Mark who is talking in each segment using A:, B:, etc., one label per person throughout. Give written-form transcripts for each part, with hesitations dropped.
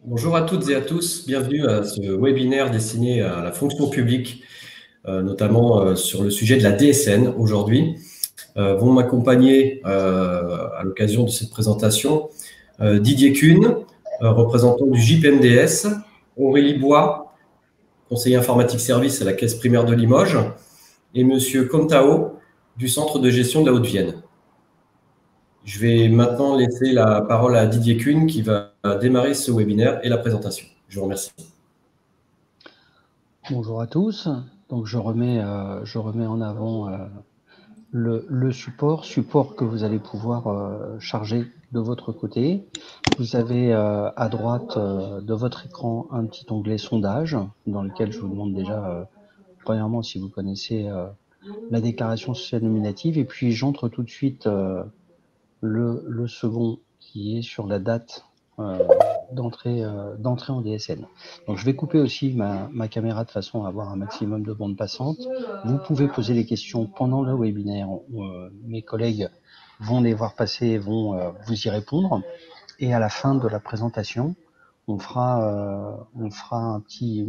A: Bonjour à toutes et à tous, bienvenue à ce webinaire destiné à la fonction publique, notamment sur le sujet de la DSN aujourd'hui. Vont m'accompagner à l'occasion de cette présentation Didier Kuhn, représentant du JPMDS, Aurélie Bois, conseiller informatique service à la Caisse primaire de Limoges, et Monsieur Contao du Centre de gestion de la Haute-Vienne. Je vais maintenant laisser la parole à Didier Kuhn qui va démarrer ce webinaire et la présentation. Je vous remercie.
B: Bonjour à tous. Donc je remets en avant le support que vous allez pouvoir charger de votre côté. Vous avez à droite de votre écran un petit onglet sondage dans lequel je vous demande déjà premièrement si vous connaissez la déclaration sociale nominative, et puis j'entre tout de suite le second qui est sur la date d'entrée en DSN. Donc je vais couper aussi ma caméra de façon à avoir un maximum de bande passante. Vous pouvez poser les questions pendant le webinaire. Mes collègues vont les voir passer, vont vous y répondre. Et à la fin de la présentation, on fera une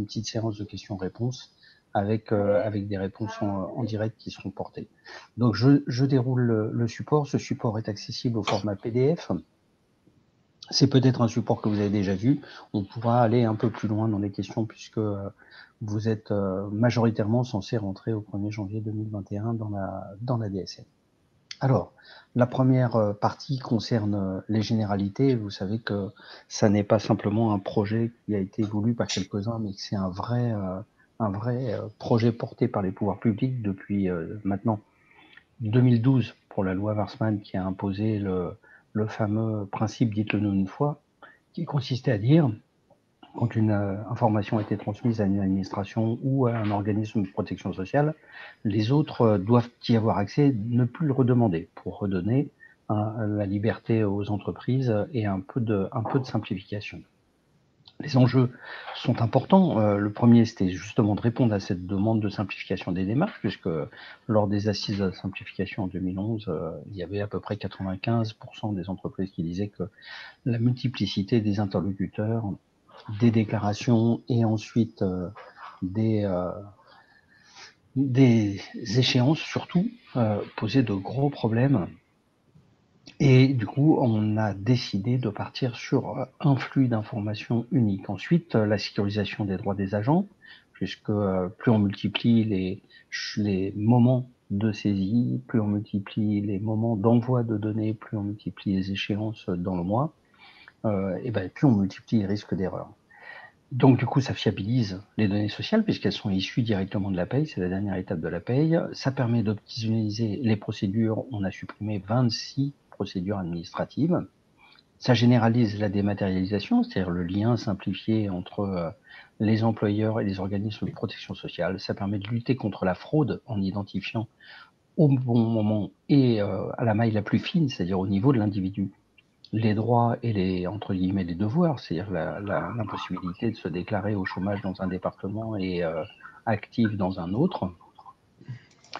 B: petite séance de questions-réponses avec des réponses en direct qui seront portées. Donc je déroule le support. Ce support est accessible au format PDF. C'est peut-être un support que vous avez déjà vu. On pourra aller un peu plus loin dans les questions puisque vous êtes majoritairement censé rentrer au 1er janvier 2021 dans la DSN. Alors, la première partie concerne les généralités. Vous savez que ça n'est pas simplement un projet qui a été voulu par quelques-uns, mais que c'est un vrai projet porté par les pouvoirs publics depuis maintenant 2012 pour la loi Warsmann qui a imposé le fameux principe dites-le-nous une fois, qui consistait à dire quand une information a été transmise à une administration ou à un organisme de protection sociale, les autres doivent y avoir accès, ne plus le redemander, pour redonner la liberté aux entreprises et un peu de simplification. Les enjeux sont importants. Le premier, c'était justement de répondre à cette demande de simplification des démarches, puisque lors des assises de la simplification en 2011, il y avait à peu près 95% des entreprises qui disaient que la multiplicité des interlocuteurs, des déclarations et ensuite des échéances surtout posaient de gros problèmes. Et du coup, on a décidé de partir sur un flux d'informations unique. Ensuite, la sécurisation des droits des agents, puisque plus on multiplie les moments de saisie, plus on multiplie les moments d'envoi de données, plus on multiplie les échéances dans le mois, et ben plus on multiplie les risques d'erreur. Donc du coup, ça fiabilise les données sociales puisqu'elles sont issues directement de la paye, c'est la dernière étape de la paye. Ça permet d'optimiser les procédures, on a supprimé 26 procédures administratives. Ça généralise la dématérialisation, c'est-à-dire le lien simplifié entre les employeurs et les organismes de protection sociale. Ça permet de lutter contre la fraude en identifiant au bon moment et à la maille la plus fine, c'est-à-dire au niveau de l'individu, les droits et les, entre guillemets, les devoirs, c'est-à-dire l'impossibilité de se déclarer au chômage dans un département et actif dans un autre,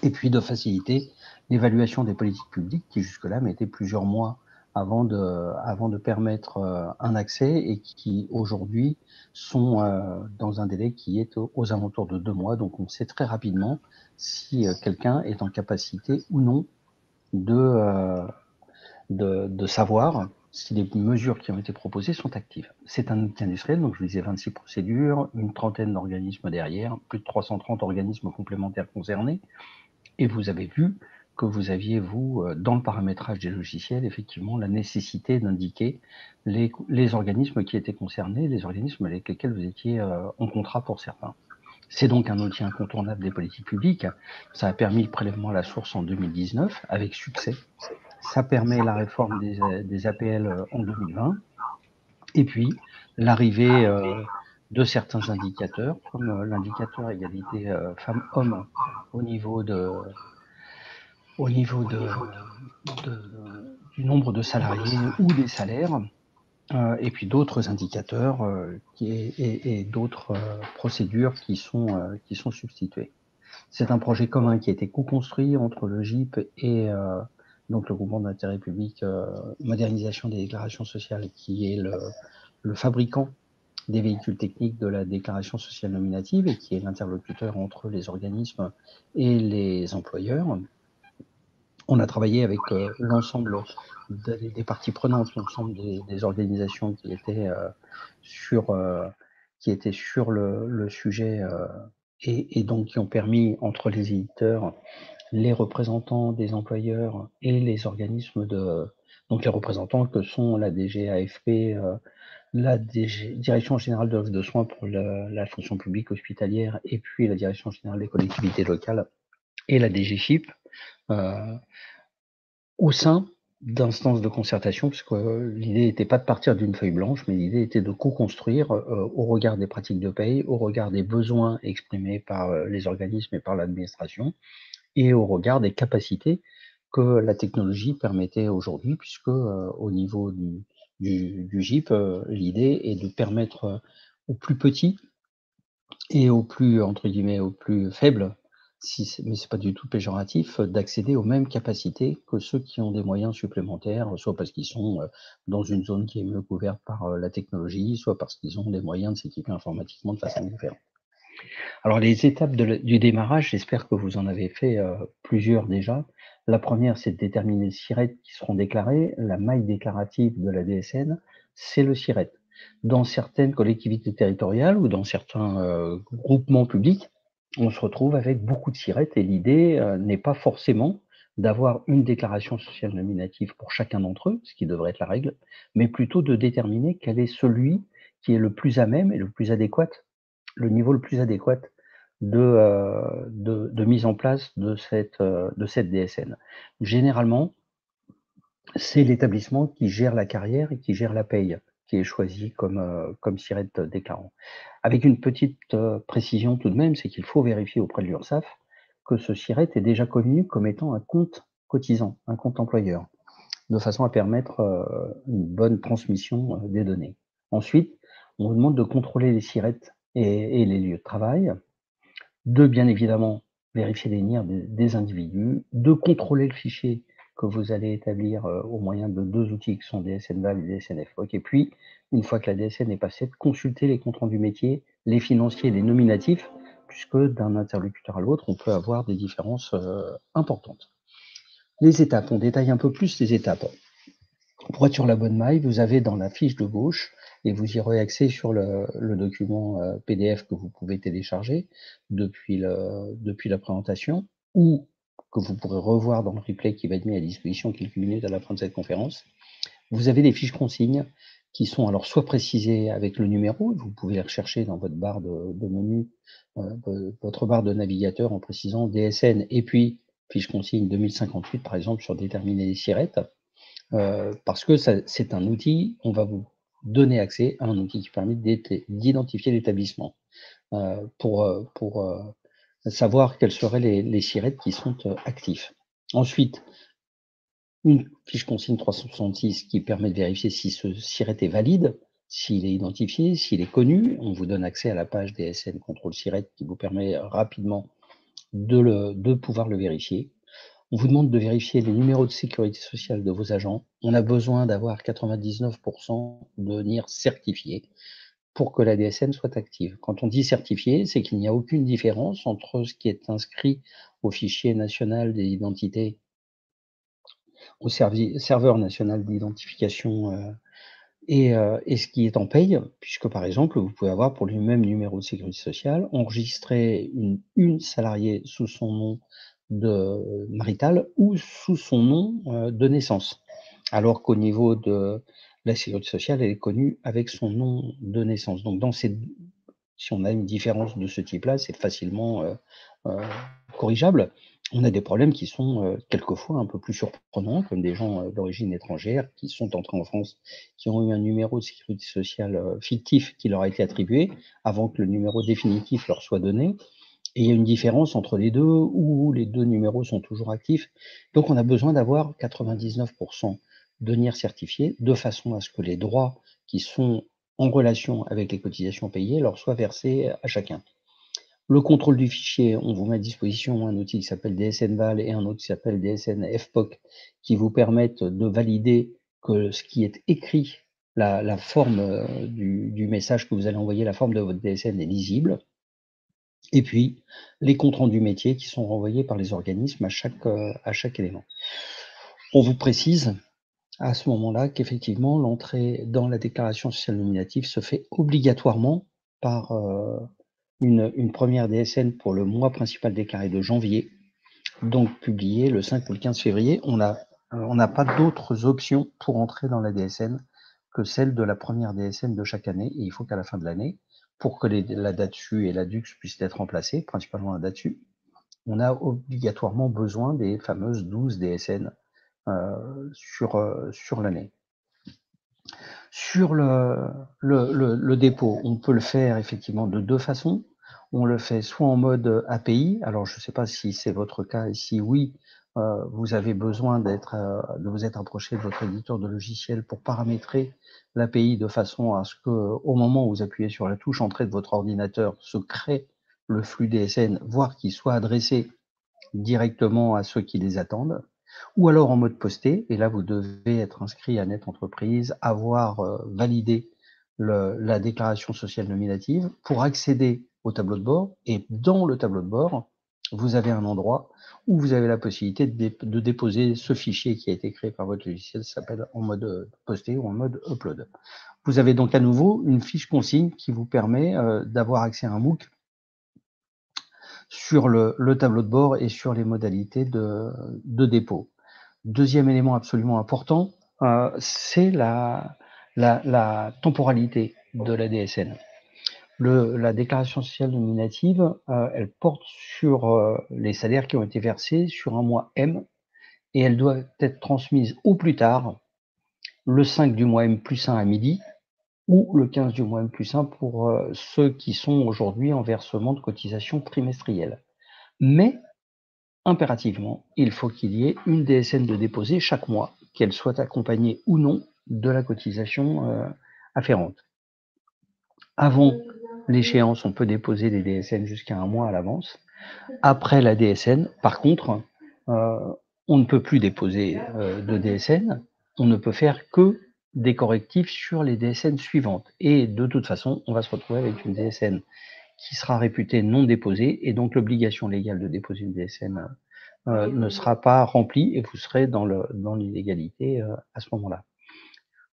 B: et puis de faciliter l'évaluation des politiques publiques qui jusque-là mettaient plusieurs mois avant de permettre un accès et qui aujourd'hui sont dans un délai qui est aux alentours de 2 mois. Donc on sait très rapidement si quelqu'un est en capacité ou non de savoir si les mesures qui ont été proposées sont actives. C'est un outil industriel, donc je vous disais 26 procédures, une trentaine d'organismes derrière, plus de 330 organismes complémentaires concernés, et vous avez vu que vous aviez, vous, dans le paramétrage des logiciels, effectivement, la nécessité d'indiquer les organismes qui étaient concernés, les organismes avec lesquels vous étiez en contrat pour certains. C'est donc un outil incontournable des politiques publiques. Ça a permis le prélèvement à la source en 2019, avec succès. Ça permet la réforme des APL en 2020. Et puis, l'arrivée de certains indicateurs, comme l'indicateur égalité femmes-hommes au niveau du nombre de salariés ou des salaires, et puis d'autres indicateurs et d'autres procédures qui sont substituées. C'est un projet commun qui a été co-construit entre le GIP et donc le groupement d'intérêt public modernisation des déclarations sociales, qui est le fabricant des véhicules techniques de la déclaration sociale nominative et qui est l'interlocuteur entre les organismes et les employeurs. On a travaillé avec l'ensemble des parties prenantes, l'ensemble des organisations qui étaient sur le sujet et donc qui ont permis, entre les éditeurs, les représentants des employeurs et les organismes donc les représentants que sont la DGAFP, la Direction générale de l'offre de soins pour la fonction publique hospitalière, et puis la Direction générale des collectivités locales et la DGFIP, au sein d'instances de concertation, puisque l'idée n'était pas de partir d'une feuille blanche, mais l'idée était de co-construire au regard des pratiques de paye, au regard des besoins exprimés par les organismes et par l'administration, et au regard des capacités que la technologie permettait aujourd'hui, puisque au niveau du GIP, l'idée est de permettre aux plus petits et aux plus, entre guillemets, aux plus faibles, mais c'est pas du tout péjoratif, d'accéder aux mêmes capacités que ceux qui ont des moyens supplémentaires, soit parce qu'ils sont dans une zone qui est mieux couverte par la technologie, soit parce qu'ils ont des moyens de s'équiper informatiquement de façon différente. Alors les étapes du démarrage, j'espère que vous en avez fait plusieurs déjà. La première, c'est de déterminer les SIRET qui seront déclarés. La maille déclarative de la DSN, c'est le SIRET. Dans certaines collectivités territoriales ou dans certains groupements publics, on se retrouve avec beaucoup de SIRET et l'idée n'est pas forcément d'avoir une déclaration sociale nominative pour chacun d'entre eux, ce qui devrait être la règle, mais plutôt de déterminer quel est celui qui est le plus à même et le plus adéquat, le niveau le plus adéquat de mise en place de cette DSN. Généralement, c'est l'établissement qui gère la carrière et qui gère la paye qui est choisi comme SIRET déclarant. Avec une petite précision tout de même, c'est qu'il faut vérifier auprès de l'URSSAF que ce SIRET est déjà connu comme étant un compte cotisant, un compte employeur, de façon à permettre une bonne transmission des données. Ensuite, on vous demande de contrôler les SIRET et les lieux de travail, de bien évidemment vérifier les NIR des individus, de contrôler le fichier que vous allez établir au moyen de deux outils qui sont DSN-Val et DSN-FOC, et puis, une fois que la DSN est passée, de consulter les comptes rendus métiers, les financiers, les nominatifs, puisque d'un interlocuteur à l'autre, on peut avoir des différences importantes. Les étapes, on détaille un peu plus les étapes. Pour être sur la bonne maille, vous avez dans la fiche de gauche, et vous y aurez accès sur le document PDF que vous pouvez télécharger depuis la présentation, ou que vous pourrez revoir dans le replay qui va être mis à disposition quelques minutes à la fin de cette conférence. Vous avez des fiches consignes qui sont alors soit précisées avec le numéro, vous pouvez les rechercher dans votre barre de menu, votre barre de navigateur en précisant DSN, et puis fiche consigne 2058 par exemple sur déterminer les SIRET. Parce que c'est un outil, on va vous donner accès à un outil qui permet d'identifier l'établissement pour savoir quels seraient les SIRET qui sont actifs. Ensuite, une fiche consigne 366 qui permet de vérifier si ce SIRET est valide, s'il est identifié, s'il est connu. On vous donne accès à la page DSN Contrôle SIRET qui vous permet rapidement de pouvoir le vérifier. On vous demande de vérifier les numéros de sécurité sociale de vos agents. On a besoin d'avoir 99% de NIR certifiés pour que la DSN soit active. Quand on dit certifié, c'est qu'il n'y a aucune différence entre ce qui est inscrit au fichier national des identités, au serveur national d'identification et ce qui est en paye, puisque par exemple, vous pouvez avoir pour le même numéro de sécurité sociale, enregistrer une salariée sous son nom de marital ou sous son nom de naissance. Alors qu'au niveau de la sécurité sociale, elle est connue avec son nom de naissance. Donc si on a une différence de ce type-là, c'est facilement corrigeable. On a des problèmes qui sont quelquefois un peu plus surprenants, comme des gens d'origine étrangère qui sont entrés en France, qui ont eu un numéro de sécurité sociale fictif qui leur a été attribué avant que le numéro définitif leur soit donné. Et il y a une différence entre les deux où les deux numéros sont toujours actifs. Donc on a besoin d'avoir 99% de NIR certifiés de façon à ce que les droits qui sont en relation avec les cotisations payées leur soient versés à chacun. Le contrôle du fichier, on vous met à disposition un outil qui s'appelle DSN-Val et un autre qui s'appelle DSN-FPOC qui vous permettent de valider que ce qui est écrit, la forme du message que vous allez envoyer, la forme de votre DSN est lisible. Et puis, les comptes rendus métiers qui sont renvoyés par les organismes à chaque élément. On vous précise à ce moment-là qu'effectivement, l'entrée dans la déclaration sociale nominative se fait obligatoirement par une première DSN pour le mois principal déclaré de janvier, donc publié le 5 ou le 15 février. On n'a pas d'autres options pour entrer dans la DSN que celle de la première DSN de chaque année. Et il faut qu'à la fin de l'année, pour que la DATSU et la DUX puissent être remplacées, principalement la DATSU, on a obligatoirement besoin des fameuses 12 DSN sur l'année. Sur le dépôt, on peut le faire effectivement de deux façons. On le fait soit en mode API, alors je ne sais pas si c'est votre cas, et si oui, vous avez besoin de vous être approché de votre éditeur de logiciel pour paramétrer l'API de façon à ce que, au moment où vous appuyez sur la touche entrée de votre ordinateur, se crée le flux DSN, voire qu'il soit adressé directement à ceux qui les attendent, ou alors en mode posté, et là vous devez être inscrit à Net Entreprise, avoir validé la déclaration sociale nominative pour accéder au tableau de bord, et dans le tableau de bord, vous avez un endroit où vous avez la possibilité de déposer ce fichier qui a été créé par votre logiciel, ça s'appelle en mode posté ou en mode upload. Vous avez donc à nouveau une fiche consigne qui vous permet d'avoir accès à un MOOC sur le tableau de bord et sur les modalités de dépôt. Deuxième élément absolument important, c'est la temporalité de la DSN. La déclaration sociale nominative, elle porte sur les salaires qui ont été versés sur un mois M et elle doit être transmise au plus tard le 5 du mois M+1 à midi ou le 15 du mois M+1 pour ceux qui sont aujourd'hui en versement de cotisation trimestrielle. Mais impérativement, il faut qu'il y ait une DSN de déposer chaque mois, qu'elle soit accompagnée ou non de la cotisation afférente. Avant l'échéance, on peut déposer des DSN jusqu'à un mois à l'avance. Après la DSN, par contre, on ne peut plus déposer de DSN, on ne peut faire que des correctifs sur les DSN suivantes. Et de toute façon, on va se retrouver avec une DSN qui sera réputée non déposée, et donc l'obligation légale de déposer une DSN ne sera pas remplie et vous serez dans l'illégalité à ce moment-là.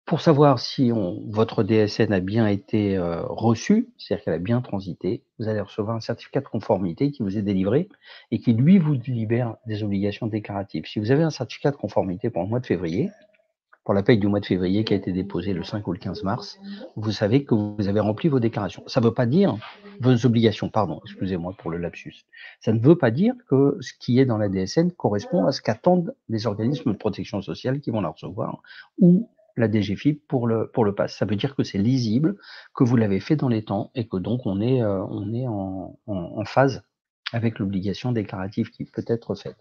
B: Pour savoir si votre DSN a bien été reçue, c'est-à-dire qu'elle a bien transité, vous allez recevoir un certificat de conformité qui vous est délivré et qui, lui, vous libère des obligations déclaratives. Si vous avez un certificat de conformité pour le mois de février, pour la paye du mois de février qui a été déposée le 5 ou le 15 mars, vous savez que vous avez rempli vos déclarations. Ça ne veut pas dire vos obligations, pardon, excusez-moi pour le lapsus. Ça ne veut pas dire que ce qui est dans la DSN correspond à ce qu'attendent les organismes de protection sociale qui vont la recevoir ou la DGFiP pour le PASS. Ça veut dire que c'est lisible, que vous l'avez fait dans les temps et que donc on est en phase avec l'obligation déclarative qui peut être faite.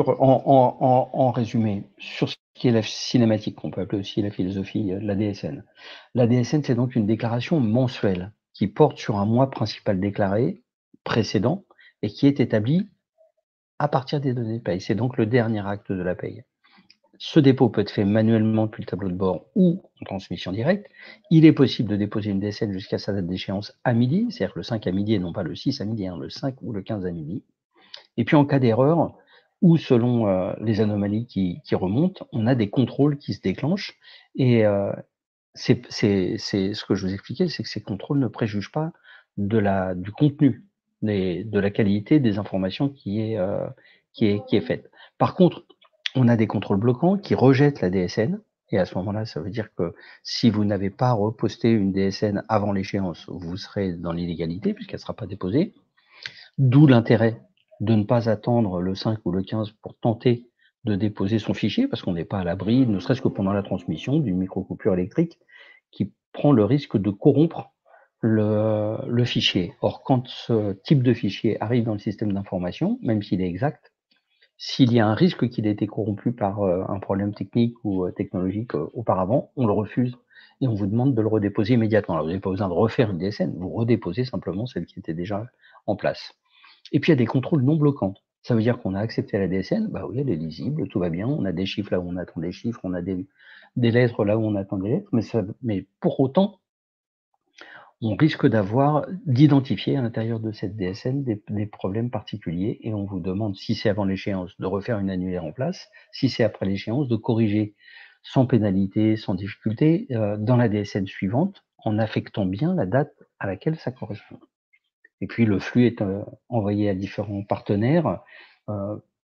B: En résumé, sur ce qui est la cinématique, qu'on peut appeler aussi la philosophie de la DSN. La DSN, c'est donc une déclaration mensuelle qui porte sur un mois principal déclaré précédent et qui est établie à partir des données de paye. C'est donc le dernier acte de la paye. Ce dépôt peut être fait manuellement depuis le tableau de bord ou en transmission directe. Il est possible de déposer une DSN jusqu'à sa date d'échéance à midi, c'est-à-dire le 5 à midi et non pas le 6 à midi, le 5 ou le 15 à midi. Et puis en cas d'erreur, ou selon les anomalies qui remontent, on a des contrôles qui se déclenchent. Et c'est ce que je vous expliquais, c'est que ces contrôles ne préjugent pas du contenu, de la qualité des informations qui est faite. Par contre, on a des contrôles bloquants qui rejettent la DSN. Et à ce moment-là, ça veut dire que si vous n'avez pas reposté une DSN avant l'échéance, vous serez dans l'illégalité puisqu'elle ne sera pas déposée. D'où l'intérêt de ne pas attendre le 5 ou le 15 pour tenter de déposer son fichier, parce qu'on n'est pas à l'abri, ne serait-ce que pendant la transmission, d'une microcoupure électrique qui prend le risque de corrompre le fichier. Or, quand ce type de fichier arrive dans le système d'information, même s'il est exact, S'il y a un risque qu'il ait été corrompu par un problème technique ou technologique auparavant, on le refuse et on vous demande de le redéposer immédiatement. Alors, vous n'avez pas besoin de refaire une DSN, vous redéposez simplement celle qui était déjà en place. Et puis, il y a des contrôles non bloquants. Ça veut dire qu'on a accepté la DSN, bah oui, elle est lisible, tout va bien, on a des chiffres là où on attend des chiffres, on a des lettres là où on attend des lettres, mais pour autant, on risque d'identifier à l'intérieur de cette DSN des problèmes particuliers et on vous demande, si c'est avant l'échéance, de refaire une annulaire en place, si c'est après l'échéance, de corriger sans pénalité, sans difficulté, dans la DSN suivante, en affectant bien la date à laquelle ça correspond. Et puis le flux est envoyé à différents partenaires.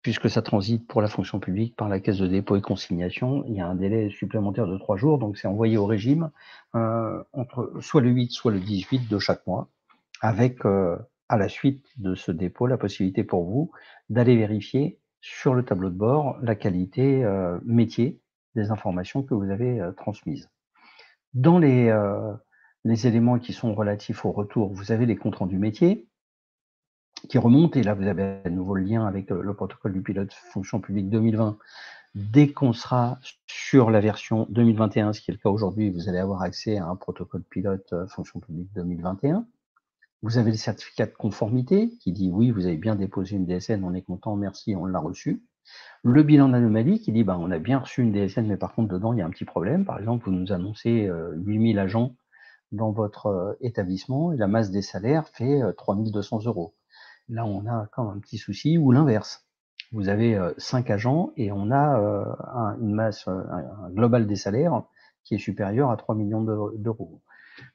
B: Puisque ça transite pour la fonction publique par la caisse de dépôt et consignation, il y a un délai supplémentaire de 3 jours, donc c'est envoyé au régime entre soit le 8, soit le 18 de chaque mois, avec à la suite de ce dépôt la possibilité pour vous d'aller vérifier sur le tableau de bord la qualité métier des informations que vous avez transmises. Dans les éléments qui sont relatifs au retour, vous avez les comptes rendus métiers qui remontent, et là vous avez à nouveau le lien avec le protocole du pilote fonction publique 2020. Dès qu'on sera sur la version 2021, ce qui est le cas aujourd'hui, vous allez avoir accès à un protocole pilote fonction publique 2021. Vous avez le certificat de conformité qui dit oui, vous avez bien déposé une DSN, on est content, merci, on l'a reçu. Le bilan d'anomalie qui dit on a bien reçu une DSN, mais par contre dedans il y a un petit problème. Par exemple, vous nous annoncez 8000 agents dans votre établissement et la masse des salaires fait 3200 €. Là, on a quand même un petit souci, ou l'inverse. Vous avez 5 agents et on a une masse, un global des salaires qui est supérieur à 3 millions d'euros.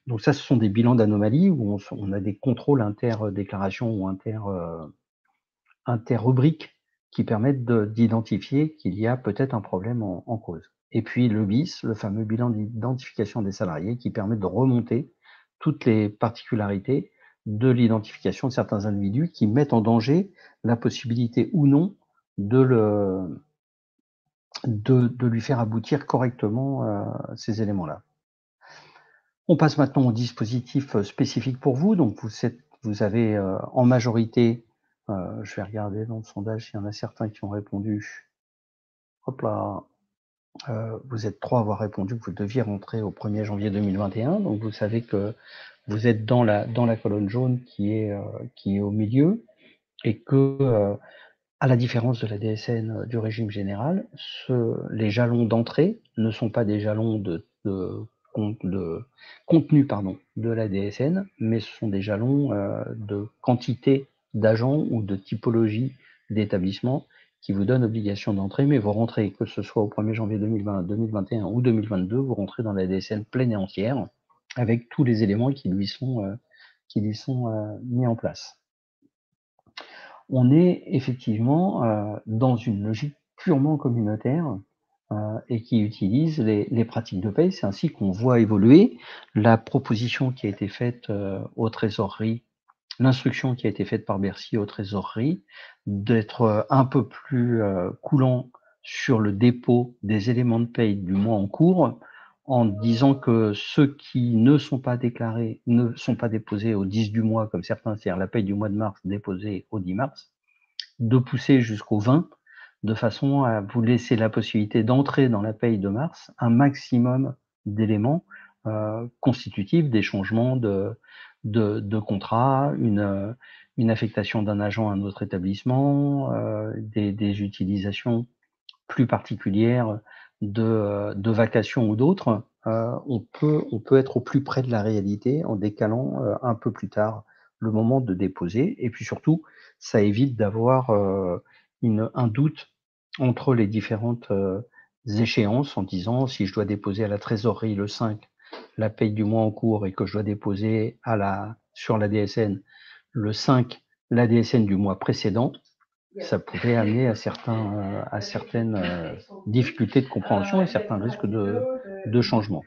B: Donc ça, ce sont des bilans d'anomalies où on a des contrôles inter-déclarations ou inter-rubriques qui permettent d'identifier qu'il y a peut-être un problème en cause. Et puis le BIS, le fameux bilan d'identification des salariés, qui permet de remonter toutes les particularités de l'identification de certains individus qui mettent en danger la possibilité ou non de lui faire aboutir correctement ces éléments-là. On passe maintenant au dispositif spécifique pour vous. Donc vous avez en majorité, je vais regarder dans le sondage s'il y en a certains qui ont répondu. Hop là, vous êtes 3 à avoir répondu que vous deviez rentrer au 1er janvier 2021. Donc vous savez que vous êtes dans la colonne jaune qui est au milieu, et que à la différence de la DSN du régime général, les jalons d'entrée ne sont pas des jalons de contenu de la DSN, mais ce sont des jalons de quantité d'agents ou de typologie d'établissements qui vous donnent obligation d'entrée, mais vous rentrez, que ce soit au 1er janvier 2020, 2021 ou 2022, vous rentrez dans la DSN pleine et entière, avec tous les éléments qui lui sont mis en place. On est effectivement dans une logique purement communautaire et qui utilise les pratiques de paie. C'est ainsi qu'on voit évoluer la proposition qui a été faite aux trésoreries, l'instruction qui a été faite par Bercy aux trésoreries, d'être un peu plus coulant sur le dépôt des éléments de paie du mois en cours, en disant que ceux qui ne sont pas déclarés ne sont pas déposés au 10 du mois, comme certains, c'est-à-dire la paie du mois de mars déposée au 10 mars, de pousser jusqu'au 20, de façon à vous laisser la possibilité d'entrer dans la paye de mars un maximum d'éléments constitutifs des changements de contrat, une affectation d'un agent à un autre établissement, des utilisations plus particulières de vacations ou d'autres. On peut être au plus près de la réalité en décalant un peu plus tard le moment de déposer, et puis surtout, ça évite d'avoir un doute entre les différentes échéances en disant si je dois déposer à la trésorerie le 5 la paye du mois en cours et que je dois déposer sur la DSN le 5 la DSN du mois précédent, ça pouvait amener à certaines difficultés de compréhension et certains risques de changement.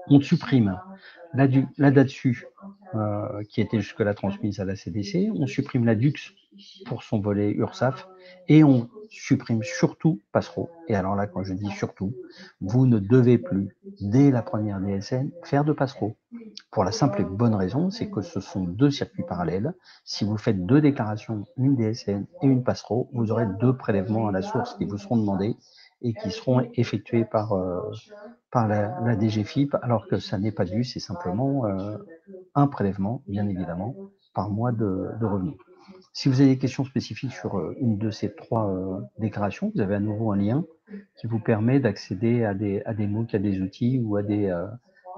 B: On supprime là-dessus qui était jusque-là transmise à la CDC. On supprime la DUX pour son volet URSAF et on supprime surtout Passereau. Et alors là, quand je dis surtout, vous ne devez plus, dès la première DSN, faire de Passereau. Pour la simple et bonne raison, c'est que ce sont deux circuits parallèles. Si vous faites deux déclarations, une DSN et une Passereau, vous aurez deux prélèvements à la source qui vous seront demandés et qui seront effectués par la DGFiP, alors que ça n'est pas dû, c'est simplement un prélèvement, bien évidemment, par mois de revenus. Si vous avez des questions spécifiques sur une de ces trois déclarations, vous avez à nouveau un lien qui vous permet d'accéder à des MOOC, à des outils ou à des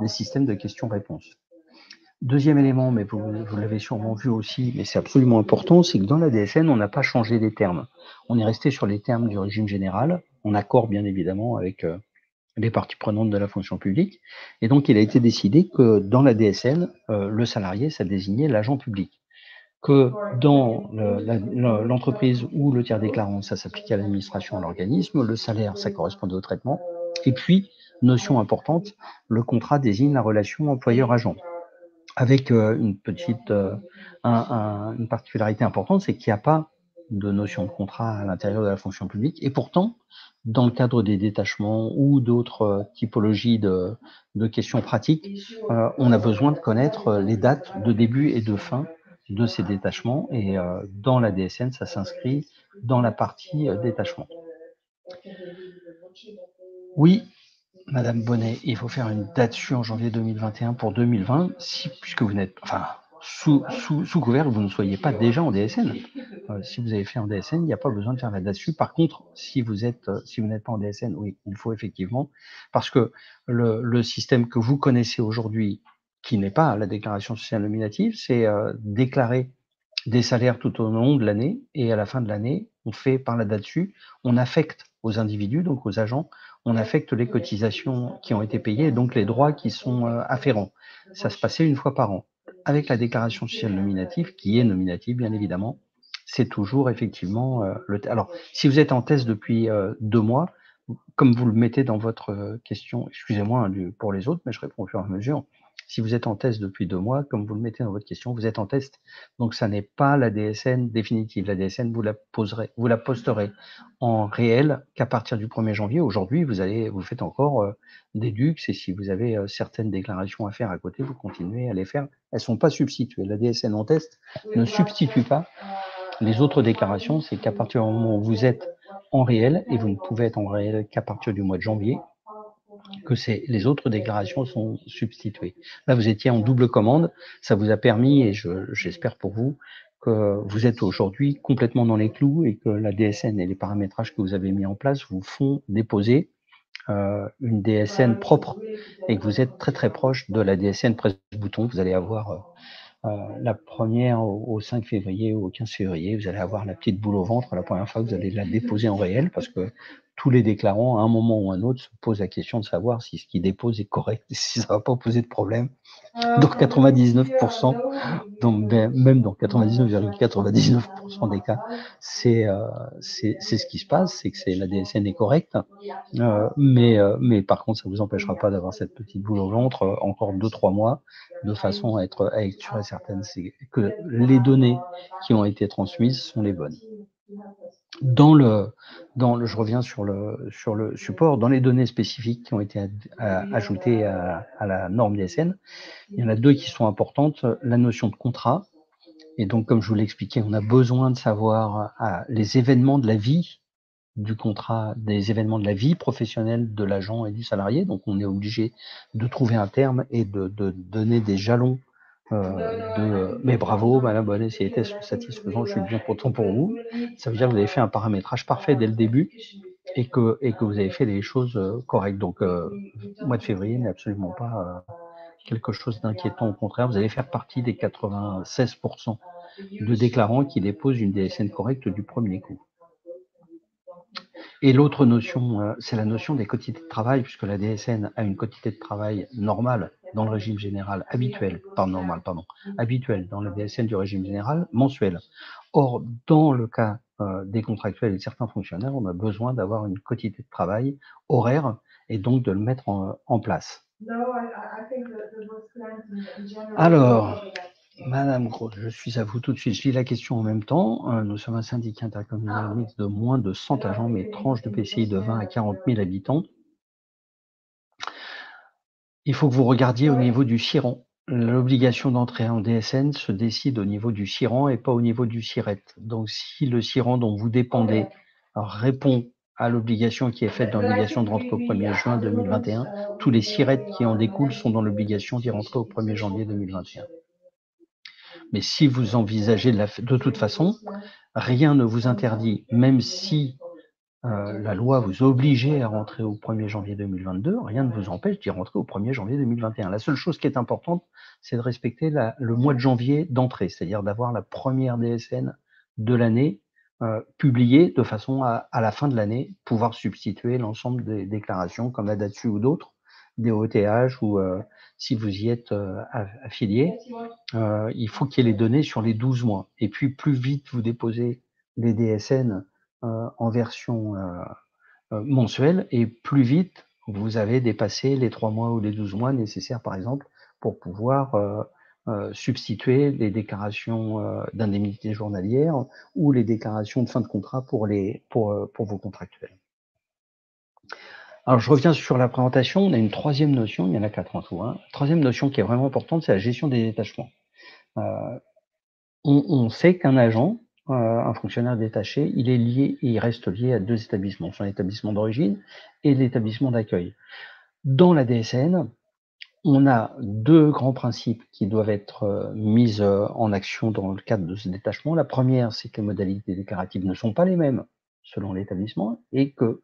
B: systèmes de questions-réponses. Deuxième élément, mais vous l'avez sûrement vu aussi, mais c'est absolument important, c'est que dans la DSN, on n'a pas changé les termes. On est resté sur les termes du régime général, en accord bien évidemment avec les parties prenantes de la fonction publique. Et donc, il a été décidé que dans la DSN, le salarié, ça désignait l'agent public. Que dans l'entreprise ou le tiers déclarant, ça s'appliquait à l'administration, à l'organisme, le salaire, ça correspondait au traitement. Et puis, notion importante, le contrat désigne la relation employeur-agent. Avec une petite, une particularité importante, c'est qu'il n'y a pas de notion de contrat à l'intérieur de la fonction publique. Et pourtant, dans le cadre des détachements ou d'autres typologies de questions pratiques, on a besoin de connaître les dates de début et de fin de ces détachements. Et dans la DSN, ça s'inscrit dans la partie détachement. Oui, Madame Bonnet, il faut faire une date dessus en janvier 2021 pour 2020, puisque vous n'êtes, enfin, sous couvert que vous ne soyez pas déjà en DSN. Si vous avez fait en DSN, il n'y a pas besoin de faire la date dessus. Par contre, si vous n'êtes pas en DSN, oui, il faut effectivement, parce que le système que vous connaissez aujourd'hui, qui n'est pas la déclaration sociale nominative, c'est déclarer des salaires tout au long de l'année, et à la fin de l'année, on fait par la date dessus, on affecte aux individus, donc aux agents, on affecte les cotisations qui ont été payées et donc les droits qui sont afférents. Ça se passait une fois par an. Avec la déclaration sociale nominative, qui est nominative bien évidemment, c'est toujours effectivement alors, si vous êtes en test depuis 2 mois, comme vous le mettez dans votre question, excusez-moi pour les autres, mais je réponds au fur et à mesure. Si vous êtes en test depuis 2 mois, comme vous le mettez dans votre question, vous êtes en test. Donc, ça n'est pas la DSN définitive. La DSN, vous la posterez en réel qu'à partir du 1er janvier. Aujourd'hui, vous faites encore des DUX, et si vous avez certaines déclarations à faire à côté, vous continuez à les faire. Elles ne sont pas substituées. La DSN en test ne substitue pas les autres déclarations. C'est qu'à partir du moment où vous êtes en réel, et vous ne pouvez être en réel qu'à partir du mois de janvier, que les autres déclarations sont substituées. Là, vous étiez en double commande, ça vous a permis, et j'espère pour vous, que vous êtes aujourd'hui complètement dans les clous et que la DSN et les paramétrages que vous avez mis en place vous font déposer une DSN propre et que vous êtes très très proche de la DSN presse-bouton. Vous allez avoir la première au 5 février ou au 15 février, vous allez avoir la petite boule au ventre la première fois que vous allez la déposer en réel, parce que tous les déclarants, à un moment ou à un autre, se posent la question de savoir si ce qu'ils déposent est correct, si ça ne va pas poser de problème. Dans 99%, même dans 99,99% des cas, c'est ce qui se passe, c'est que la DSN est correcte, mais par contre, ça ne vous empêchera pas d'avoir cette petite boule au ventre encore 2-3 mois, de façon à être sûre et certaine que les données qui ont été transmises sont les bonnes. Je reviens sur le support, dans les données spécifiques qui ont été ajoutées à la norme DSN, il y en a 2 qui sont importantes. La notion de contrat, et donc comme je vous l'ai expliqué, on a besoin de savoir les événements de la vie du contrat, des événements de la vie professionnelle de l'agent et du salarié. Donc on est obligé de trouver un terme et de donner des jalons mais bravo, Madame Bonnet, si les tests sont satisfaisants, je suis bien content pour vous. Ça veut dire que vous avez fait un paramétrage parfait dès le début et que vous avez fait les choses correctes. Donc, le mois de février n'est absolument pas quelque chose d'inquiétant. Au contraire, vous allez faire partie des 96% de déclarants qui déposent une DSN correcte du premier coup. Et l'autre notion, c'est la notion des quotités de travail, puisque la DSN a une quotité de travail normale dans le régime général, habituel dans la DSN du régime général, mensuel. Or, dans le cas des contractuels et de certains fonctionnaires, on a besoin d'avoir une quotité de travail horaire et donc de le mettre en place. Alors, Madame Gros, je suis à vous tout de suite. Je lis la question en même temps. Nous sommes un syndicat intercommunal mixte de moins de 100 agents, mais tranche de PCI de 20 à 40 000 habitants. Il faut que vous regardiez au niveau du CIRAN. L'obligation d'entrée en DSN se décide au niveau du CIRAN et pas au niveau du CIRET. Donc, si le CIRAN dont vous dépendez répond à l'obligation qui est faite dans l'obligation de rentrer au 1er juin 2021, tous les CIRET qui en découlent sont dans l'obligation d'y rentrer au 1er janvier 2021. Mais si vous envisagez de toute façon, rien ne vous interdit, même si la loi vous obligeait à rentrer au 1er janvier 2022, rien ne vous empêche d'y rentrer au 1er janvier 2021. La seule chose qui est importante, c'est de respecter le mois de janvier d'entrée, c'est-à-dire d'avoir la première DSN de l'année publiée de façon à la fin de l'année, pouvoir substituer l'ensemble des déclarations comme la DATU ou d'autres, des OTH ou si vous y êtes affilié, il faut qu'il y ait les données sur les 12 mois. Et puis plus vite vous déposez les DSN en version mensuelle et plus vite vous avez dépassé les 3 mois ou les 12 mois nécessaires par exemple pour pouvoir substituer les déclarations d'indemnité journalière ou les déclarations de fin de contrat pour vos contractuels. Alors je reviens sur la présentation, on a une troisième notion, il y en a 4 en tout. Hein. Troisième notion qui est vraiment importante, c'est la gestion des détachements. On sait qu'un agent, un fonctionnaire détaché, il reste lié à 2 établissements, son établissement d'origine et l'établissement d'accueil. Dans la DSN, on a 2 grands principes qui doivent être mis en action dans le cadre de ce détachement. La première, c'est que les modalités déclaratives ne sont pas les mêmes selon l'établissement et que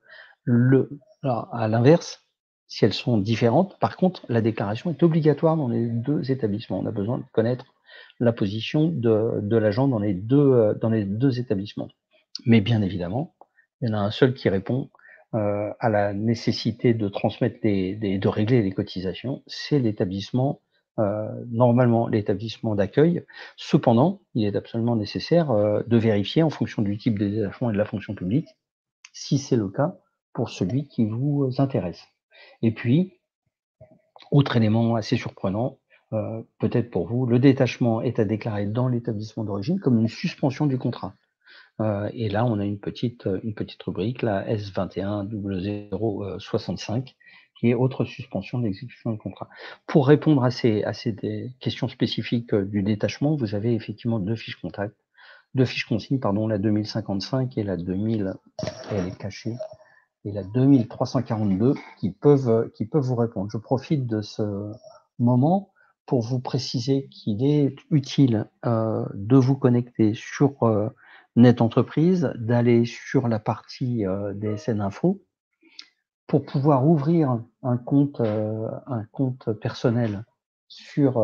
B: à l'inverse, si elles sont différentes, par contre, la déclaration est obligatoire dans les 2 établissements. On a besoin de connaître la position de l'agent dans les deux établissements. Mais bien évidemment, il y en a un seul qui répond à la nécessité de transmettre de régler les cotisations, c'est l'établissement, normalement l'établissement d'accueil. Cependant, il est absolument nécessaire de vérifier en fonction du type des détachements et de la fonction publique, si c'est le cas pour celui qui vous intéresse. Et puis, autre élément assez surprenant, peut-être pour vous, le détachement est à déclarer dans l'établissement d'origine comme une suspension du contrat. Et là, on a une petite rubrique, la S210065, qui est autre suspension d'exécution du contrat. Pour répondre à ces questions spécifiques du détachement, vous avez effectivement 2 fiches contact, 2 fiches consignes, pardon, la 2055 et la 2000, elle est cachée, et la 2342 qui peuvent vous répondre. Je profite de ce moment pour vous préciser qu'il est utile de vous connecter sur Net Entreprise, d'aller sur la partie DSN Info pour pouvoir ouvrir un compte personnel sur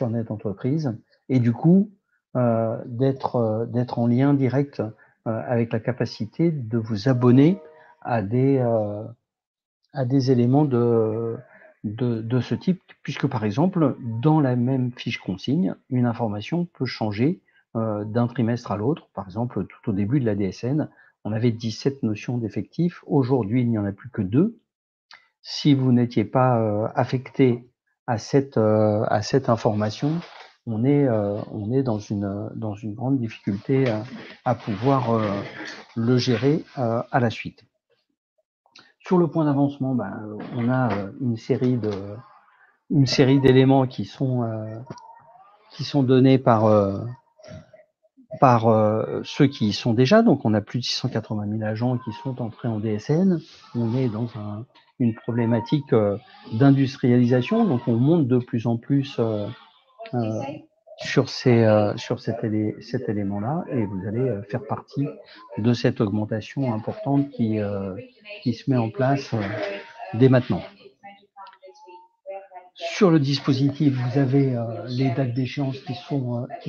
B: Net Entreprise et du coup d'être en lien direct avec la capacité de vous abonner à des éléments de ce type, puisque par exemple, dans la même fiche consigne, une information peut changer d'un trimestre à l'autre. Par exemple, tout au début de la DSN, on avait 17 notions d'effectifs. Aujourd'hui, il n'y en a plus que 2. Si vous n'étiez pas affecté à cette information, on est dans une grande difficulté à pouvoir le gérer à la suite. Sur le point d'avancement, on a une série d'éléments qui sont donnés par ceux qui y sont déjà. Donc, on a plus de 680 000 agents qui sont entrés en DSN. On est dans une problématique d'industrialisation. Donc, on monte de plus en plus sur cet élément-là, et vous allez faire partie de cette augmentation importante qui se met en place dès maintenant. Sur le dispositif, vous avez les dates d'échéance qui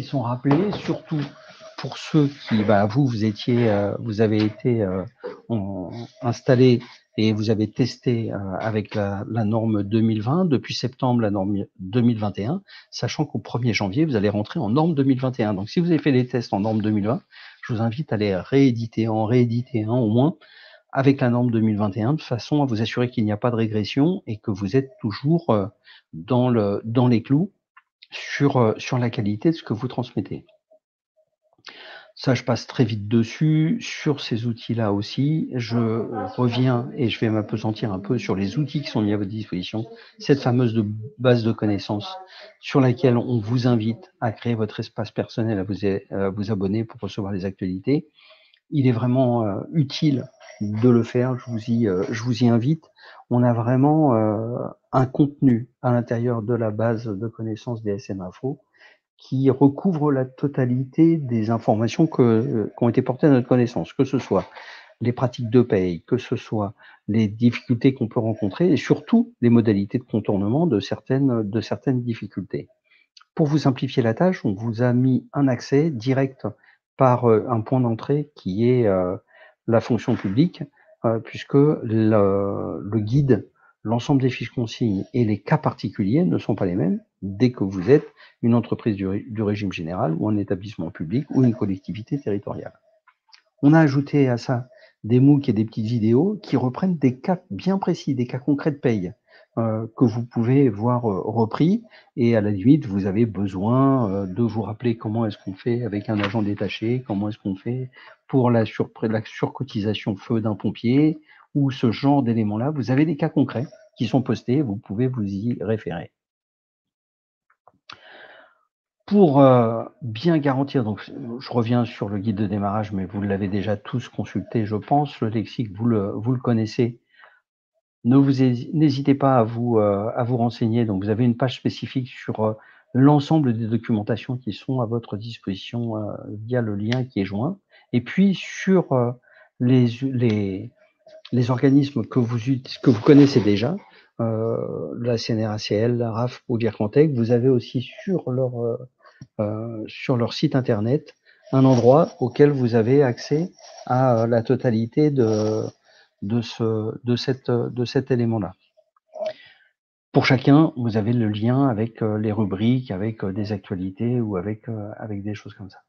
B: sont rappelées, surtout pour ceux qui, vous avez été installés et vous avez testé avec la norme 2020, depuis septembre la norme 2021, sachant qu'au 1er janvier, vous allez rentrer en norme 2021. Donc si vous avez fait les tests en norme 2020, je vous invite à les rééditer un au moins avec la norme 2021, de façon à vous assurer qu'il n'y a pas de régression et que vous êtes toujours dans les clous sur la qualité de ce que vous transmettez. Ça, je passe très vite dessus. Sur ces outils-là aussi, je reviens et je vais m'appesantir un peu sur les outils qui sont mis à votre disposition. Cette fameuse base de connaissances sur laquelle on vous invite à créer votre espace personnel, à vous abonner pour recevoir les actualités. Il est vraiment utile de le faire. Je vous y invite. On a vraiment un contenu à l'intérieur de la base de connaissances DSM Info qui recouvre la totalité des informations qui ont été portées à notre connaissance, que ce soit les pratiques de paye, que ce soit les difficultés qu'on peut rencontrer et surtout les modalités de contournement de certaines difficultés. Pour vous simplifier la tâche, on vous a mis un accès direct par un point d'entrée qui est la fonction publique, puisque le guide, l'ensemble des fiches consignes et les cas particuliers ne sont pas les mêmes dès que vous êtes une entreprise du régime général ou un établissement public ou une collectivité territoriale. On a ajouté à ça des MOOC et des petites vidéos qui reprennent des cas bien précis, des cas concrets de paye que vous pouvez voir repris. Et à la limite, vous avez besoin de vous rappeler comment est-ce qu'on fait avec un agent détaché, comment est-ce qu'on fait pour la surcotisation feu d'un pompier ou ce genre d'éléments-là. Vous avez des cas concrets qui sont postés, vous pouvez vous y référer. Pour bien garantir, donc je reviens sur le guide de démarrage, mais vous l'avez déjà tous consulté, je pense. Le lexique, vous le connaissez. N'hésitez pas à vous renseigner. Donc, vous avez une page spécifique sur l'ensemble des documentations qui sont à votre disposition via le lien qui est joint. Et puis, sur les organismes que vous connaissez déjà, la CNRACL, la RAF ou l'IRCANTEC, vous avez aussi sur leur site internet un endroit auquel vous avez accès à la totalité de cet élément-là. Pour chacun, vous avez le lien avec les rubriques, avec des actualités ou avec des choses comme ça.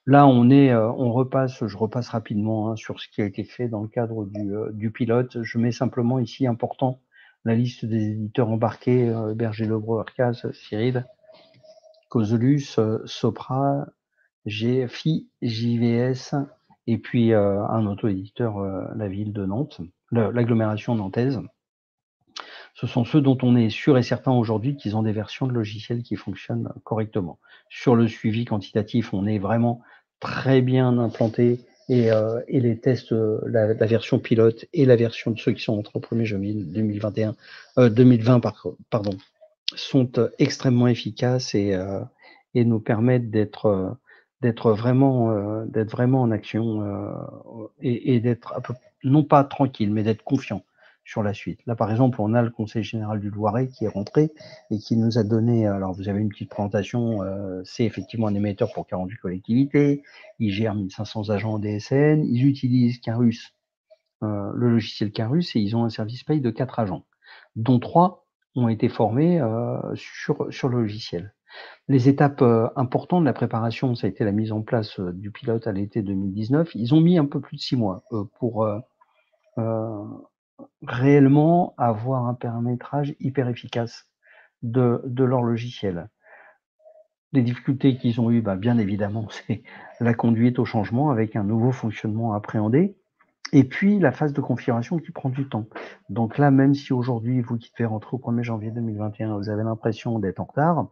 B: Là, je repasse rapidement sur ce qui a été fait dans le cadre du pilote. Je mets simplement ici important la liste des éditeurs embarqués, Berger Lebreu, Arcas, Cyril, Coselus, Sopra, GFI, JVS, et puis un auto-éditeur, la ville de Nantes, l'agglomération nantaise. Ce sont ceux dont on est sûr et certain aujourd'hui qu'ils ont des versions de logiciels qui fonctionnent correctement. Sur le suivi quantitatif, on est vraiment très bien implanté et les tests, la version pilote et la version de ceux qui sont entre le 1er janvier 2020, pardon, sont extrêmement efficaces et nous permettent d'être vraiment en action et d'être non pas tranquille, mais d'être confiant sur la suite. Là, par exemple, on a le Conseil général du Loiret qui est rentré et qui nous a donné, alors vous avez une petite présentation, c'est effectivement un émetteur pour 48 collectivités, ils gèrent 1500 agents en DSN, ils utilisent Carus, le logiciel Carus, et ils ont un service paye de 4 agents, dont 3 ont été formés sur le logiciel. Les étapes importantes de la préparation, ça a été la mise en place du pilote à l'été 2019. Ils ont mis un peu plus de 6 mois pour réellement avoir un paramétrage hyper efficace de leur logiciel. Les difficultés qu'ils ont eues, bien évidemment, c'est la conduite au changement avec un nouveau fonctionnement appréhendé. Et puis, la phase de configuration qui prend du temps. Donc là, même si aujourd'hui, vous qui devez rentrer au 1er janvier 2021, vous avez l'impression d'être en retard,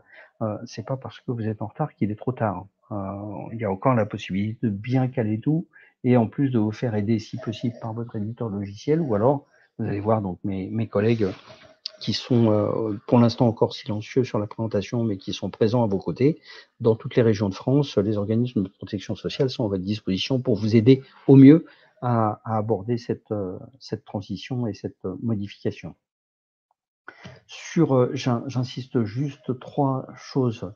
B: c'est pas parce que vous êtes en retard qu'il est trop tard. Il y a encore la possibilité de bien caler tout et en plus de vous faire aider, si possible, par votre éditeur logiciel, ou alors, vous allez voir donc mes collègues qui sont pour l'instant encore silencieux sur la présentation, mais qui sont présents à vos côtés. Dans toutes les régions de France, les organismes de protection sociale sont à votre disposition pour vous aider au mieux à aborder cette transition et cette modification. J'insiste juste 3 choses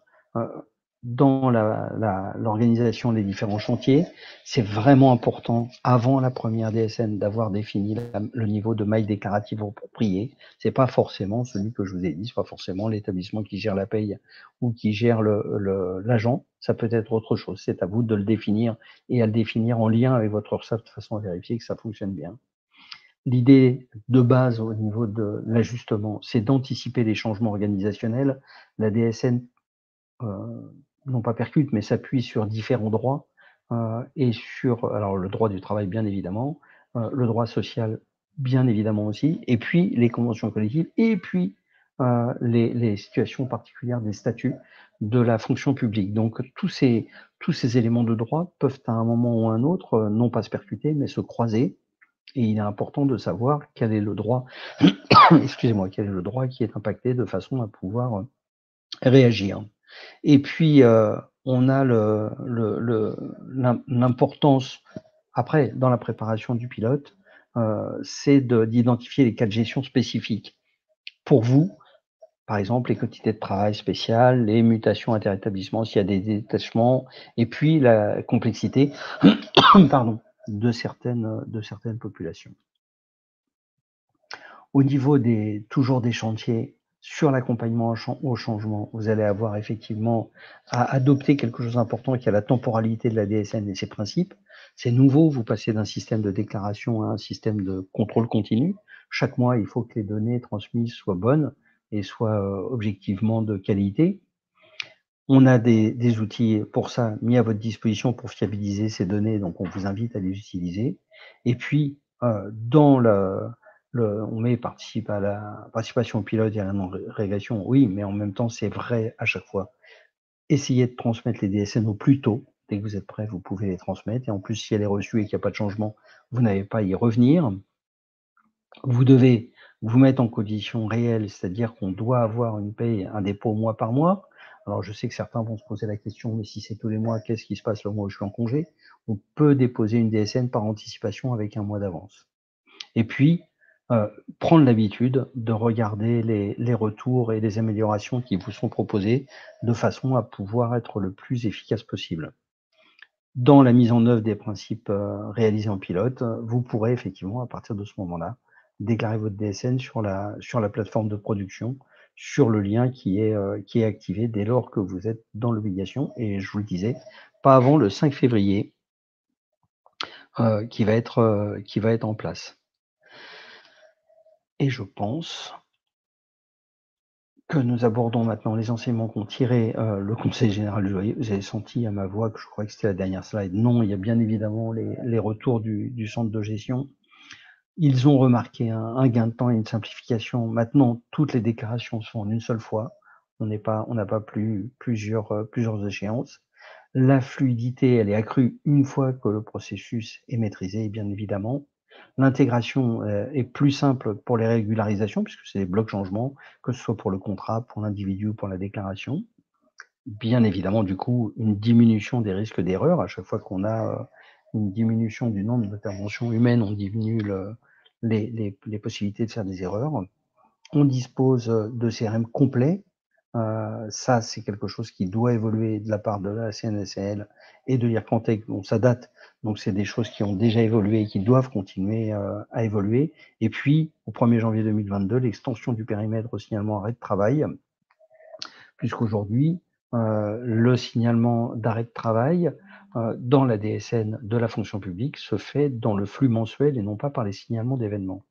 B: dans l'organisation des différents chantiers. C'est vraiment important, avant la première DSN, d'avoir défini le niveau de maille déclarative approprié. C'est pas forcément celui que je vous ai dit, c'est pas forcément l'établissement qui gère la paye ou qui gère l'agent. Ça peut être autre chose. C'est à vous de le définir et à le définir en lien avec votre URSSAF de façon à vérifier que ça fonctionne bien. L'idée de base au niveau de l'ajustement, c'est d'anticiper les changements organisationnels. La DSN non pas percute, mais s'appuie sur différents droits, et sur alors le droit du travail bien évidemment, le droit social bien évidemment aussi, et puis les conventions collectives, et puis les situations particulières des statuts de la fonction publique. Donc tous ces éléments de droit peuvent à un moment ou à un autre, non pas se percuter, mais se croiser, et il est important de savoir quel est le droit, excusez-moi, quel est le droit qui est impacté de façon à pouvoir réagir. Et puis, on a l'importance, après, dans la préparation du pilote, c'est d'identifier les cas de gestion spécifiques. Pour vous, par exemple, les quantités de travail spéciales, les mutations interétablissements, s'il y a des détachements, et puis la complexité pardon, de certaines populations. Au niveau toujours des chantiers, sur l'accompagnement au changement, vous allez avoir effectivement à adopter quelque chose d'important qui est la temporalité de la DSN et ses principes. C'est nouveau, vous passez d'un système de déclaration à un système de contrôle continu. Chaque mois, il faut que les données transmises soient bonnes et soient objectivement de qualité. On a des outils pour ça mis à votre disposition pour fiabiliser ces données, donc on vous invite à les utiliser. Et puis, dans on participe à la participation au pilote et à la non-régression, oui, mais en même temps, c'est vrai à chaque fois. Essayez de transmettre les DSN au plus tôt. Dès que vous êtes prêt, vous pouvez les transmettre. Et en plus, si elle est reçue et qu'il n'y a pas de changement, vous n'avez pas à y revenir. Vous devez vous mettre en condition réelle, c'est-à-dire qu'on doit avoir une paye, un dépôt mois par mois. Alors, je sais que certains vont se poser la question, mais si c'est tous les mois, qu'est-ce qui se passe le mois où je suis en congé? On peut déposer une DSN par anticipation avec un mois d'avance. Et puis, prendre l'habitude de regarder les retours et les améliorations qui vous sont proposées de façon à pouvoir être le plus efficace possible. Dans la mise en œuvre des principes réalisés en pilote, vous pourrez effectivement, à partir de ce moment-là, déclarer votre DSN sur la plateforme de production, sur le lien qui est activé dès lors que vous êtes dans l'obligation. Et je vous le disais, pas avant le 5 février, qui va être en place. Et je pense que nous abordons maintenant les enseignements qu'ont tiré le Conseil général du loyer. Vous avez senti à ma voix que je crois que c'était la dernière slide. Non, il y a bien évidemment les retours du centre de gestion. Ils ont remarqué un gain de temps et une simplification. Maintenant, toutes les déclarations se font en une seule fois. On n'a pas plusieurs échéances. La fluidité, elle est accrue une fois que le processus est maîtrisé, bien évidemment. L'intégration est plus simple pour les régularisations, puisque c'est des blocs changements, que ce soit pour le contrat, pour l'individu ou pour la déclaration. Bien évidemment, du coup, une diminution des risques d'erreur. À chaque fois qu'on a une diminution du nombre d'interventions humaines, on diminue les possibilités de faire des erreurs. On dispose de CRM complets. Ça, c'est quelque chose qui doit évoluer de la part de la CNSL et de l'IRCANTEC. Bon, ça date, donc c'est des choses qui ont déjà évolué et qui doivent continuer à évoluer. Et puis, au 1er janvier 2022, l'extension du périmètre au signalement arrêt de travail, puisqu'aujourd'hui, le signalement d'arrêt de travail dans la DSN de la fonction publique se fait dans le flux mensuel et non pas par les signalements d'événements.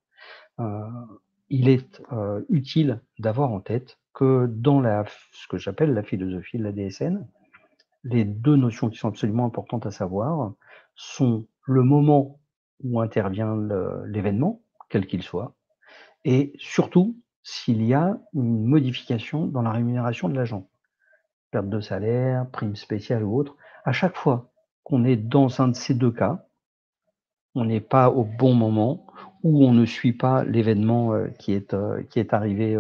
B: Il est utile d'avoir en tête que dans ce que j'appelle la philosophie de la DSN, les deux notions qui sont absolument importantes à savoir sont le moment où intervient l'événement, quel qu'il soit, et surtout s'il y a une modification dans la rémunération de l'agent, perte de salaire, prime spéciale ou autre. À chaque fois qu'on est dans un de ces deux cas, on n'est pas au bon moment ou on ne suit pas l'événement qui est arrivé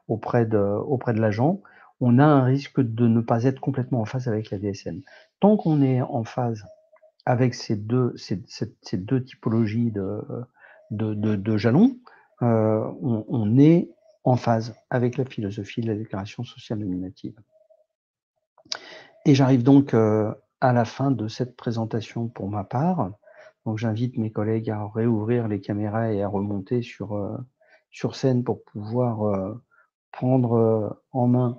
B: auprès de l'agent, on a un risque de ne pas être complètement en phase avec la DSN. Tant qu'on est en phase avec ces deux typologies de jalons, on est en phase avec la philosophie de la déclaration sociale nominative. Et j'arrive donc à la fin de cette présentation pour ma part. Donc j'invite mes collègues à réouvrir les caméras et à remonter sur scène pour pouvoir prendre en main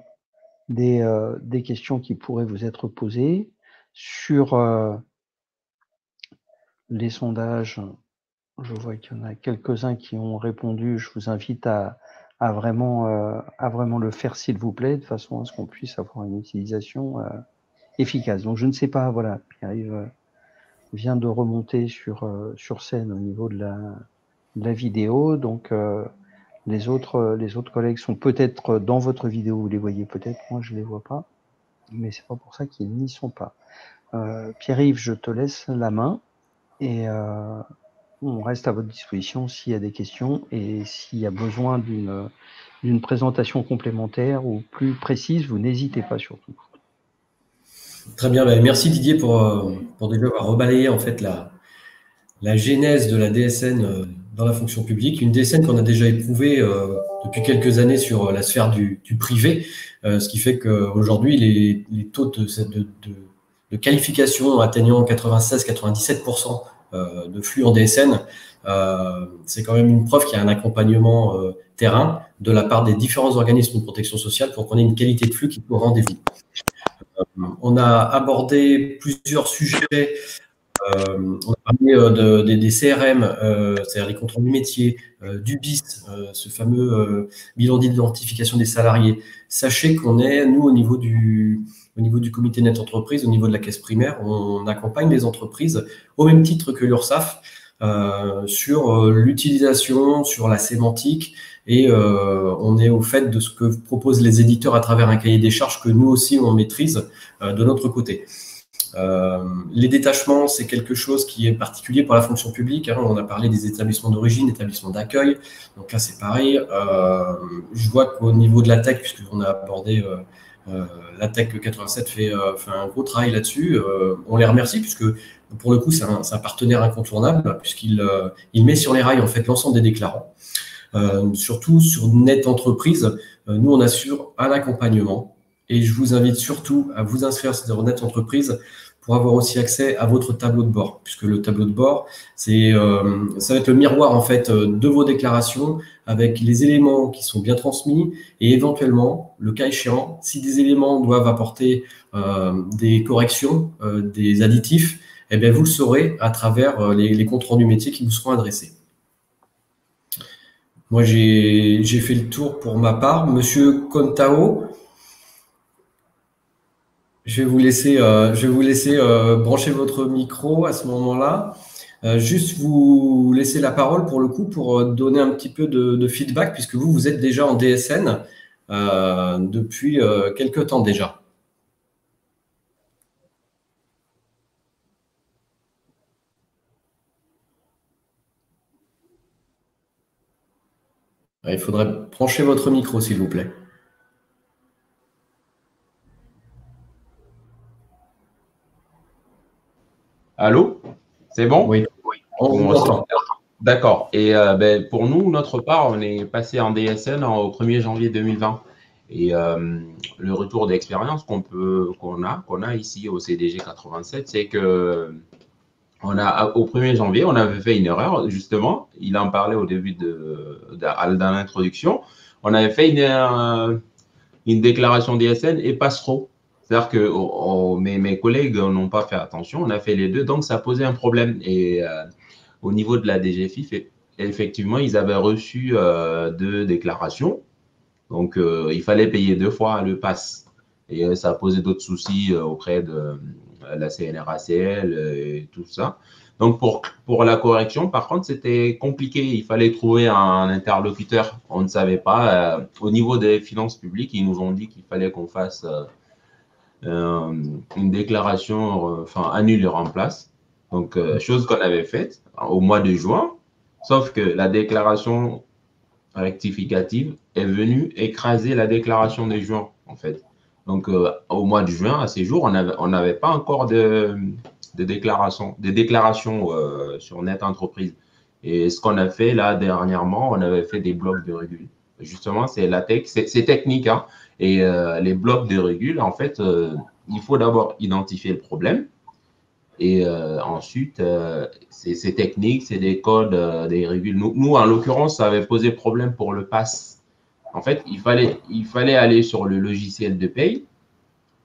B: des questions qui pourraient vous être posées. Sur les sondages, je vois qu'il y en a quelques-uns qui ont répondu. Je vous invite à à vraiment le faire, s'il vous plaît, de façon à ce qu'on puisse avoir une utilisation efficace. Donc, je ne sais pas, voilà, Pierre-Yves vient de remonter sur scène au niveau de la vidéo. Donc, les autres collègues sont peut-être dans votre vidéo, vous les voyez peut-être, moi je les vois pas, mais c'est pas pour ça qu'ils n'y sont pas. Pierre-Yves, je te laisse la main et on reste à votre disposition s'il y a des questions et s'il y a besoin d'une présentation complémentaire ou plus précise, vous n'hésitez pas surtout.
A: Très bien, ben, merci Didier pour déjà avoir rebalayé en fait la genèse de la DSN dans la fonction publique, une DSN qu'on a déjà éprouvée depuis quelques années sur la sphère du privé, ce qui fait qu'aujourd'hui les taux de qualification atteignant 96-97% de flux en DSN, c'est quand même une preuve qu'il y a un accompagnement terrain de la part des différents organismes de protection sociale pour qu'on ait une qualité de flux qui soit au rendez-vous. On a abordé plusieurs sujets. On a parlé des CRM, c'est-à-dire les comptes rendus métiers, du BIS, ce fameux bilan d'identification des salariés. Sachez qu'on est, nous, au niveau du comité net entreprise, au niveau de la caisse primaire, on accompagne les entreprises au même titre que l'URSSAF sur l'utilisation, sur la sémantique, et on est au fait de ce que proposent les éditeurs à travers un cahier des charges que nous aussi on maîtrise de notre côté. Les détachements, c'est quelque chose qui est particulier pour la fonction publique. Hein. On a parlé des établissements d'origine, établissements d'accueil. Donc là, c'est pareil. Je vois qu'au niveau de la tech, puisqu'on a abordé la tech 87 fait un gros travail là-dessus. On les remercie puisque pour le coup, c'est un partenaire incontournable puisqu'il met sur les rails en fait l'ensemble des déclarants. Surtout sur Net Entreprise, nous on assure un accompagnement et je vous invite surtout à vous inscrire sur Net Entreprise pour avoir aussi accès à votre tableau de bord, puisque le tableau de bord, ça va être le miroir en fait de vos déclarations avec les éléments qui sont bien transmis et éventuellement, le cas échéant, si des éléments doivent apporter des corrections, des additifs, eh bien vous le saurez à travers les comptes rendus métiers qui vous seront adressés. Moi, j'ai fait le tour pour ma part. Monsieur Contao, je vais vous laisser brancher votre micro à ce moment-là. Juste vous laisser la parole pour le coup pour donner un petit peu de feedback puisque vous êtes déjà en DSN depuis quelques temps déjà. Il faudrait brancher votre micro, s'il vous plaît.
C: Allô? C'est bon?
A: Oui, on vous entend.
C: D'accord. Et pour nous, notre part, on est passé en DSN au 1er janvier 2020. Et le retour d'expérience qu'on a ici au CDG 87, c'est que au 1er janvier, on avait fait une erreur, justement. Il en parlait au début dans l'introduction. On avait fait une déclaration DSN et passereau. C'est-à-dire que mes collègues n'ont pas fait attention, on a fait les deux, donc ça posait un problème. Et au niveau de la DGFIF, effectivement, ils avaient reçu 2 déclarations. Donc, il fallait payer 2 fois le pass. Et ça a posé d'autres soucis auprès de la CNRACL et tout ça. Donc, pour la correction, par contre, c'était compliqué. Il fallait trouver un interlocuteur. On ne savait pas. Au niveau des finances publiques, ils nous ont dit qu'il fallait qu'on fasse une déclaration, annule et remplace. Donc, chose qu'on avait faite au mois de juin, sauf que la déclaration rectificative est venue écraser la déclaration de juin, en fait. Donc, au mois de juin, à ces jours, on n'avait pas encore de déclaration sur Net Entreprise. Et ce qu'on a fait là dernièrement, on avait fait des blocs de régule. Justement, c'est la tech, c'est technique, hein. Et les blocs de régule, en fait, il faut d'abord identifier le problème. Et ensuite, c'est technique, c'est des codes, des régules. Nous, en l'occurrence, ça avait posé problème pour le pass. En fait, il fallait aller sur le logiciel de paye,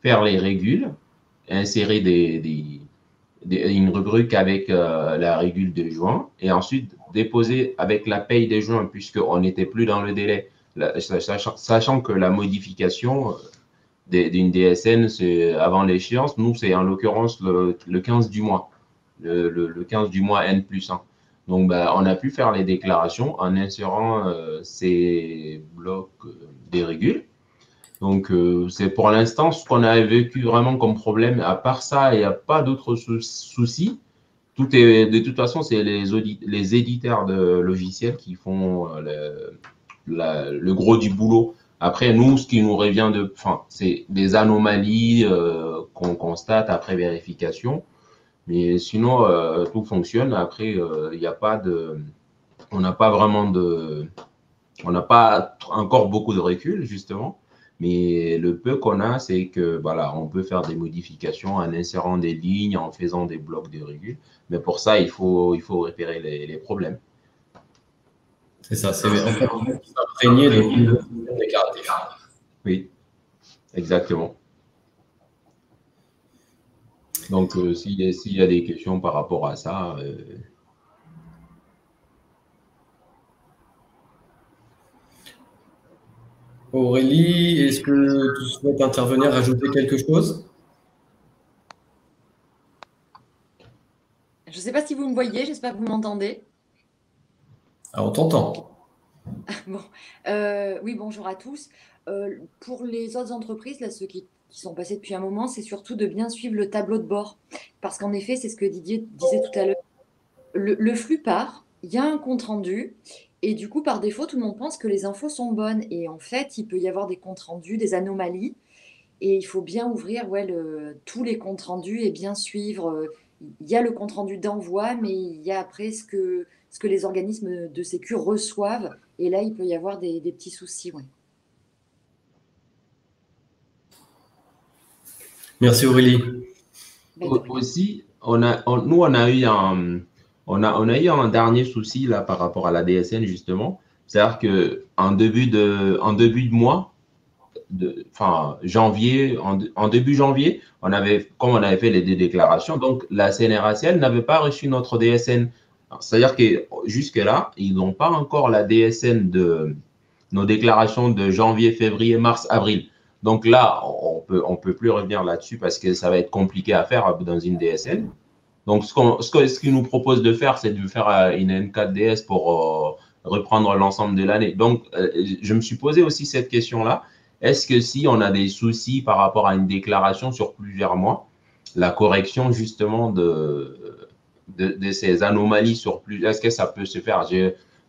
C: faire les régules, insérer une rubrique avec la régule de juin et ensuite déposer avec la paye de juin puisqu'on n'était plus dans le délai. sachant que la modification d'une DSN, c'est avant l'échéance. Nous, c'est en l'occurrence le 15 du mois, le 15 du mois N+1. Donc, bah, on a pu faire les déclarations en insérant ces blocs des régules. Donc, c'est pour l'instant ce qu'on a vécu vraiment comme problème. À part ça, il n'y a pas d'autres soucis. Tout est, de toute façon, c'est les éditeurs de logiciels qui font le gros du boulot. Après, nous, ce qui nous revient c'est des anomalies qu'on constate après vérification. Mais sinon, tout fonctionne. Après, il n'y a pas on n'a pas vraiment on n'a pas encore beaucoup de recul, justement. Mais le peu qu'on a, c'est que voilà, on peut faire des modifications en insérant des lignes, en faisant des blocs de régule. Mais pour ça, il faut repérer les problèmes.
A: C'est ça, c'est en fait s'imprégner de tout déclaratif.
C: Oui, exactement. Donc, s'il y a des questions par rapport à ça.
A: Aurélie, est-ce que tu souhaites intervenir, rajouter quelque chose?
D: Je ne sais pas si vous me voyez, j'espère que vous m'entendez.
A: Ah, on t'entend.
D: Bon, oui, bonjour à tous. Pour les autres entreprises, là, ceux qui sont passés depuis un moment, c'est surtout de bien suivre le tableau de bord. Parce qu'en effet, c'est ce que Didier disait tout à l'heure. Le flux part, il y a un compte rendu, et du coup, par défaut, tout le monde pense que les infos sont bonnes. Et en fait, il peut y avoir des comptes rendus, des anomalies, et il faut bien ouvrir tous les comptes rendus et bien suivre. Il y a le compte rendu d'envoi, mais il y a après ce que les organismes de sécu reçoivent. Et là, il peut y avoir des petits soucis. Ouais.
A: Merci Aurélie.
C: Aussi, nous, on a eu un dernier souci là par rapport à la DSN, justement. C'est-à-dire qu'en début de mois, janvier, en début janvier, comme on avait fait les deux déclarations, donc la CNRACL n'avait pas reçu notre DSN. C'est-à-dire que jusque-là, ils n'ont pas encore la DSN de nos déclarations de janvier, février, mars, avril. Donc là, on peut plus revenir là-dessus parce que ça va être compliqué à faire dans une DSN. Donc, ce qu'ils nous proposent de faire, c'est de faire une N4DS pour reprendre l'ensemble de l'année. Donc, je me suis posé aussi cette question-là. Est-ce que si on a des soucis par rapport à une déclaration sur plusieurs mois, la correction justement de ces anomalies sur est-ce que ça peut se faire?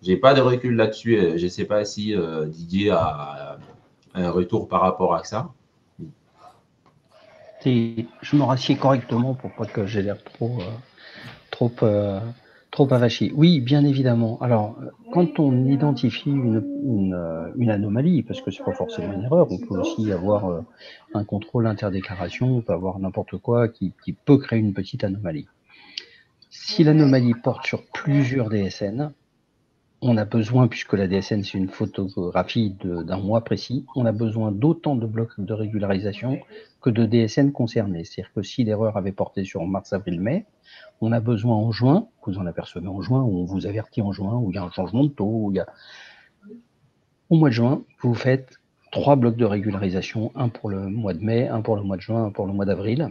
C: J'ai pas de recul là-dessus. Je ne sais pas si Didier a un retour par rapport à ça.
B: Je me rassieds correctement pour pas que j'ai l'air trop avachi. Oui, bien évidemment. Alors, quand on identifie une anomalie, parce que c'est pas forcément une erreur, on peut aussi avoir un contrôle interdéclaration, on peut avoir n'importe quoi qui peut créer une petite anomalie. Si l'anomalie porte sur plusieurs DSN, on a besoin, puisque la DSN c'est une photographie d'un mois précis, on a besoin d'autant de blocs de régularisation que de DSN concernés. C'est-à-dire que si l'erreur avait porté sur mars, avril, mai, on a besoin en juin, vous en apercevez en juin, ou on vous avertit en juin, où il y a un changement de taux, au mois de juin, vous faites 3 blocs de régularisation, un pour le mois de mai, un pour le mois de juin, un pour le mois d'avril.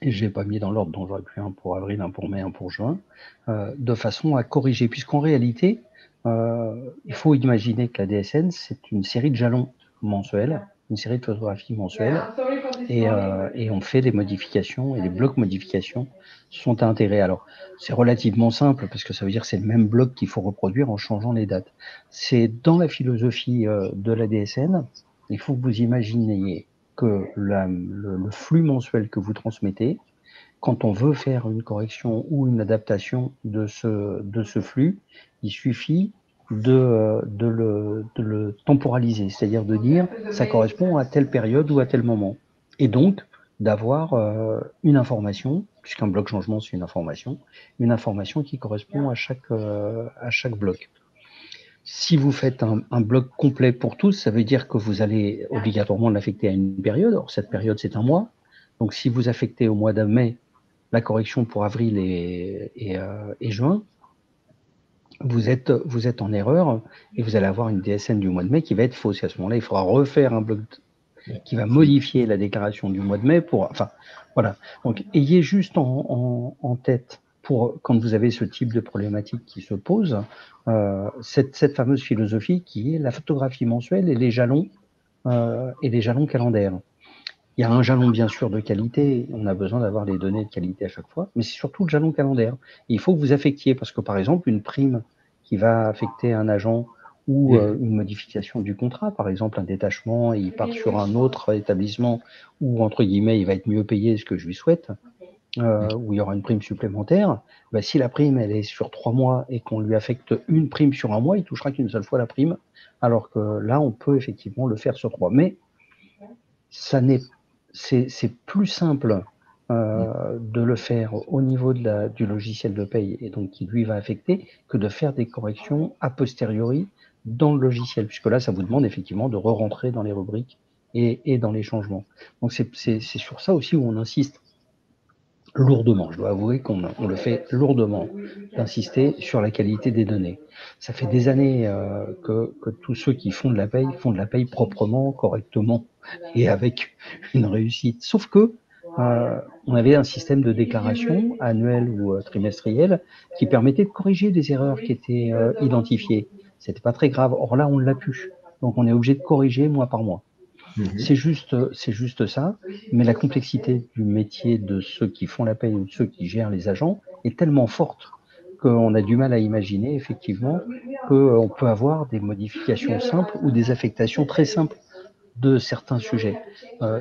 B: Et je n'ai pas mis dans l'ordre, donc j'aurais pu un pour avril, un pour mai, un pour juin, de façon à corriger, puisqu'en réalité, il faut imaginer que la DSN, c'est une série de jalons mensuels, une série de photographies mensuelles, et on fait des modifications, et les blocs modifications sont intégrés. Alors, c'est relativement simple, parce que ça veut dire que c'est le même bloc qu'il faut reproduire en changeant les dates. C'est dans la philosophie de la DSN, il faut que vous imaginiez que le flux mensuel que vous transmettez, quand on veut faire une correction ou une adaptation de ce flux, il suffit de le temporaliser, c'est-à-dire de dire ça correspond à telle période ou à tel moment. Et donc, d'avoir une information, puisqu'un bloc changement, c'est une information qui correspond à chaque bloc. Si vous faites un bloc complet pour tous, ça veut dire que vous allez obligatoirement l'affecter à une période. Or, cette période, c'est un mois. Donc, si vous affectez au mois de mai la correction pour avril et juin, vous êtes en erreur et vous allez avoir une DSN du mois de mai qui va être fausse. Et à ce moment-là, il faudra refaire un bloc qui va modifier la déclaration du mois de mai pour, enfin, voilà. Donc, ayez juste en tête, pour quand vous avez ce type de problématique qui se pose, cette fameuse philosophie qui est la photographie mensuelle et les jalons calendaires. Il y a un jalon bien sûr de qualité, on a besoin d'avoir les données de qualité à chaque fois, mais c'est surtout le jalon calendaire. Et il faut que vous affectiez, parce que par exemple, une prime qui va affecter un agent ou une modification du contrat, par exemple un détachement, et il part sur un autre établissement où, entre guillemets, il va être mieux payé, ce que je lui souhaite, où il y aura une prime supplémentaire, bah, si la prime elle est sur 3 mois et qu'on lui affecte une prime sur un mois, il touchera qu'une seule fois la prime, alors que là, on peut effectivement le faire sur 3. Mais c'est plus simple de le faire au niveau du logiciel de paye, et donc qui lui va affecter, que de faire des corrections a posteriori dans le logiciel, puisque là, ça vous demande effectivement de re-rentrer dans les rubriques et dans les changements. Donc c'est sur ça aussi où on insiste lourdement. Je dois avouer qu'on le fait lourdement, d'insister sur la qualité des données. Ça fait des années que tous ceux qui font de la paye proprement, correctement et avec une réussite. Sauf que on avait un système de déclaration annuel ou trimestriel qui permettait de corriger des erreurs qui étaient identifiées. C'était pas très grave. Or là, on l'a plus. Donc on est obligé de corriger mois par mois. C'est juste ça, mais la complexité du métier de ceux qui font la paye ou de ceux qui gèrent les agents est tellement forte qu'on a du mal à imaginer effectivement qu'on peut avoir des modifications simples ou des affectations très simples de certains sujets.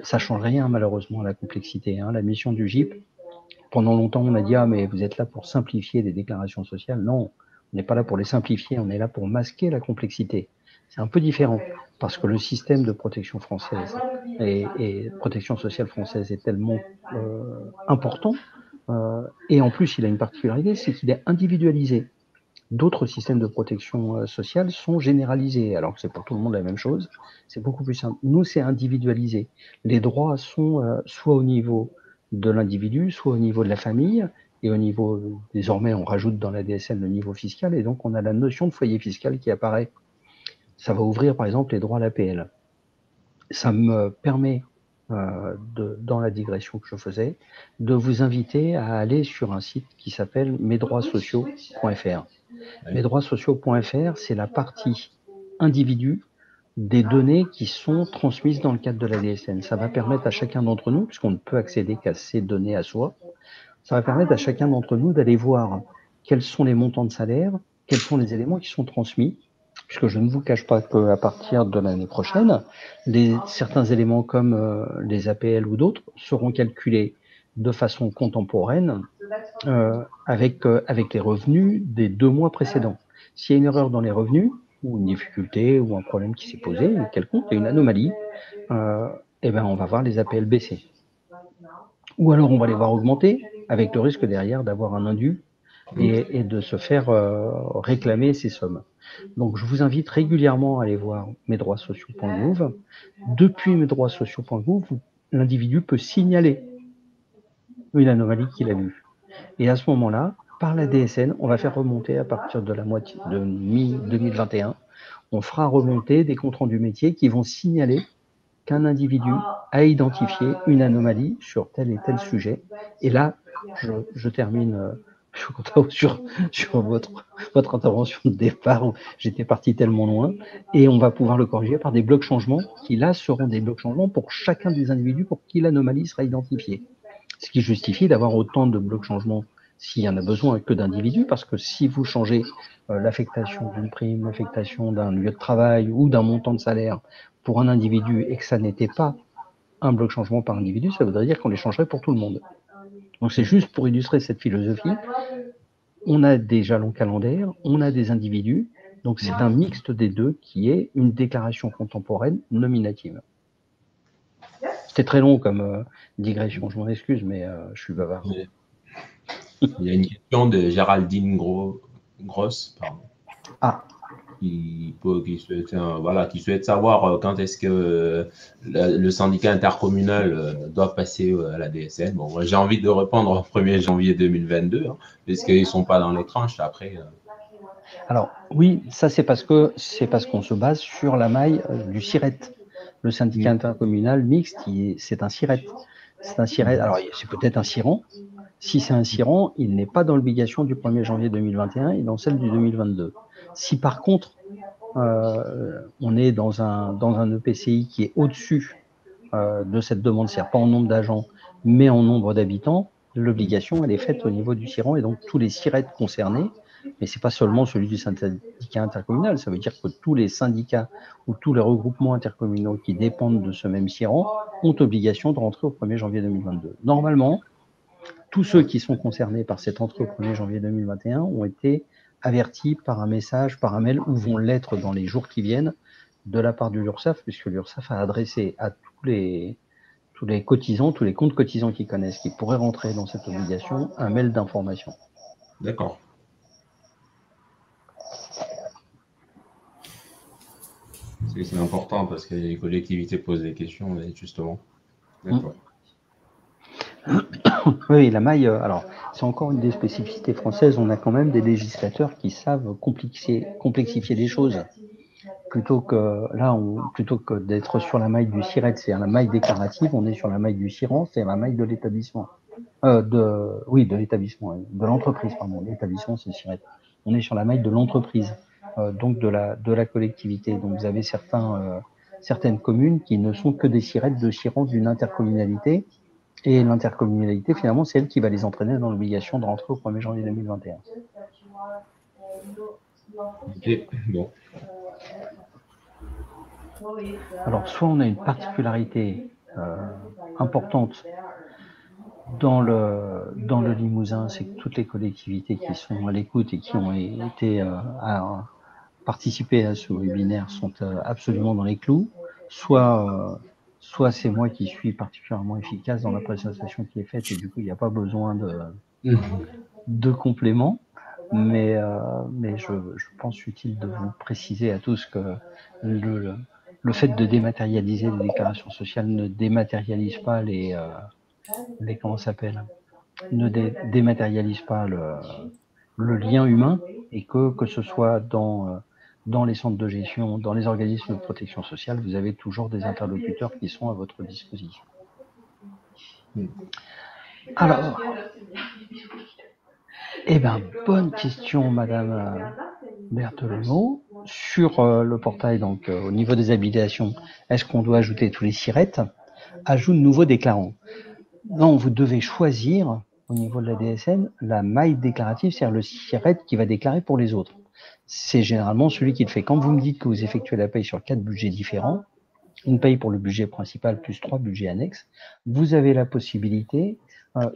B: Ça change rien malheureusement à la complexité. La mission du GIP, pendant longtemps on a dit « Ah mais vous êtes là pour simplifier des déclarations sociales ». Non, on n'est pas là pour les simplifier, on est là pour masquer la complexité. C'est un peu différent, parce que le système de protection française et protection sociale française est tellement important, et en plus il a une particularité, c'est qu'il est individualisé. D'autres systèmes de protection sociale sont généralisés, alors que c'est pour tout le monde la même chose, c'est beaucoup plus simple. Nous, c'est individualisé. Les droits sont soit au niveau de l'individu, soit au niveau de la famille, et au niveau, désormais, on rajoute dans la DSN le niveau fiscal, et donc on a la notion de foyer fiscal qui apparaît. Ça va ouvrir, par exemple, les droits à l'APL. Ça me permet, dans la digression que je faisais, de vous inviter à aller sur un site qui s'appelle mesdroitssociaux.fr. Mesdroitssociaux.fr, c'est la partie individu des données qui sont transmises dans le cadre de la DSN. Ça va permettre à chacun d'entre nous, puisqu'on ne peut accéder qu'à ces données à soi, ça va permettre à chacun d'entre nous d'aller voir quels sont les montants de salaire, quels sont les éléments qui sont transmis, puisque je ne vous cache pas qu'à partir de l'année prochaine, certains éléments comme les APL ou d'autres seront calculés de façon contemporaine avec les revenus des 2 mois précédents. S'il y a une erreur dans les revenus, ou une difficulté, ou un problème qui s'est posé, quelconque, et une anomalie, eh ben on va voir les APL baisser. Ou alors on va les voir augmenter, avec le risque derrière d'avoir un indu et de se faire réclamer ces sommes. Donc je vous invite régulièrement à aller voir mesdroitssociaux.gouv. Depuis mesdroitssociaux.gouv, l'individu peut signaler une anomalie qu'il a vue. Et à ce moment-là, par la DSN, on va faire remonter à partir de la moitié de mi-2021, on fera remonter des comptes rendus métiers qui vont signaler qu'un individu a identifié une anomalie sur tel et tel sujet. Et là, je termine sur votre intervention de départ où j'étais parti tellement loin, et on va pouvoir le corriger par des blocs changements qui là seront des blocs changements pour chacun des individus pour qui l'anomalie sera identifiée. Ce qui justifie d'avoir autant de blocs changements s'il y en a besoin que d'individus, parce que si vous changez l'affectation d'une prime, l'affectation d'un lieu de travail ou d'un montant de salaire pour un individu et que ça n'était pas un bloc changement par individu, ça voudrait dire qu'on les changerait pour tout le monde. Donc c'est juste pour illustrer cette philosophie. On a des jalons calendaires, on a des individus, donc c'est un mixte des deux qui est une déclaration contemporaine nominative. C'était très long comme digression, je m'en excuse, mais je suis bavard.
C: Il y a une question de Géraldine Grosse, qui souhaite savoir quand est-ce que le syndicat intercommunal doit passer à la DSN. Bon, j'ai envie de répondre au 1er janvier 2022, puisqu'ils ne sont pas dans les tranches après.
B: Alors oui, ça c'est parce qu'on se base sur la maille du SIRET. Le syndicat intercommunal mixte, c'est un SIRET. C'est un SIRET. Alors c'est peut-être un SIRAN. Si c'est un SIRAN, il n'est pas dans l'obligation du 1er janvier 2021, il est dans celle du 2022. Si par contre on est dans un EPCI qui est au-dessus de cette demande, c'est-à-dire pas en nombre d'agents, mais en nombre d'habitants, l'obligation, elle est faite au niveau du SIRAN, et donc tous les SIRET concernés, mais c'est pas seulement celui du syndicat intercommunal, ça veut dire que tous les syndicats ou tous les regroupements intercommunaux qui dépendent de ce même SIRAN ont obligation de rentrer au 1er janvier 2022. Normalement, tous ceux qui sont concernés par cette entrée au 1er janvier 2021 ont été avertis par un message, par un mail, ou vont l'être dans les jours qui viennent, de la part de l'URSSAF, puisque l'URSSAF a adressé à tous les cotisants, tous les comptes cotisants qu'ils connaissent, qui pourraient rentrer dans cette obligation, un mail d'information.
C: D'accord. C'est important parce que les collectivités posent des questions, justement. D'accord.
B: Oui, la maille, alors c'est encore une des spécificités françaises, on a quand même des législateurs qui savent complexifier les choses. Plutôt que d'être sur la maille du SIRET, c'est-à-dire la maille déclarative, on est sur la maille du SIRAN, c'est la maille de l'établissement. De l'établissement, de l'entreprise, pardon. L'établissement, c'est le SIRET. On est sur la maille de l'entreprise, donc de la collectivité. Donc vous avez certaines communes qui ne sont que des SIRET de SIRAN d'une intercommunalité. Et l'intercommunalité, finalement, c'est elle qui va les entraîner dans l'obligation de rentrer au 1er janvier 2021.
C: Ok, bon.
B: Alors, soit on a une particularité importante dans le Limousin, c'est que toutes les collectivités qui sont à l'écoute et qui ont été à participer à ce webinaire sont absolument dans les clous, soit c'est moi qui suis particulièrement efficace dans la présentation qui est faite et du coup il n'y a pas besoin de compléments, mais je pense utile de vous préciser à tous que le fait de dématérialiser les déclarations sociales ne dématérialise pas comment ça s'appelle, ne dématérialise pas le lien humain, et que ce soit dans les centres de gestion, dans les organismes de protection sociale, vous avez toujours des interlocuteurs qui sont à votre disposition. Alors, bonne question, Madame Berthelot. Sur le portail, donc au niveau des habilitations, est-ce qu'on doit ajouter tous les SIRET? Ajout de nouveaux déclarants. Non, vous devez choisir au niveau de la DSN la maille déclarative, c'est-à-dire le SIRET qui va déclarer pour les autres. C'est généralement celui qui le fait. Quand vous me dites que vous effectuez la paye sur 4 budgets différents, une paye pour le budget principal plus 3 budgets annexes, vous avez la possibilité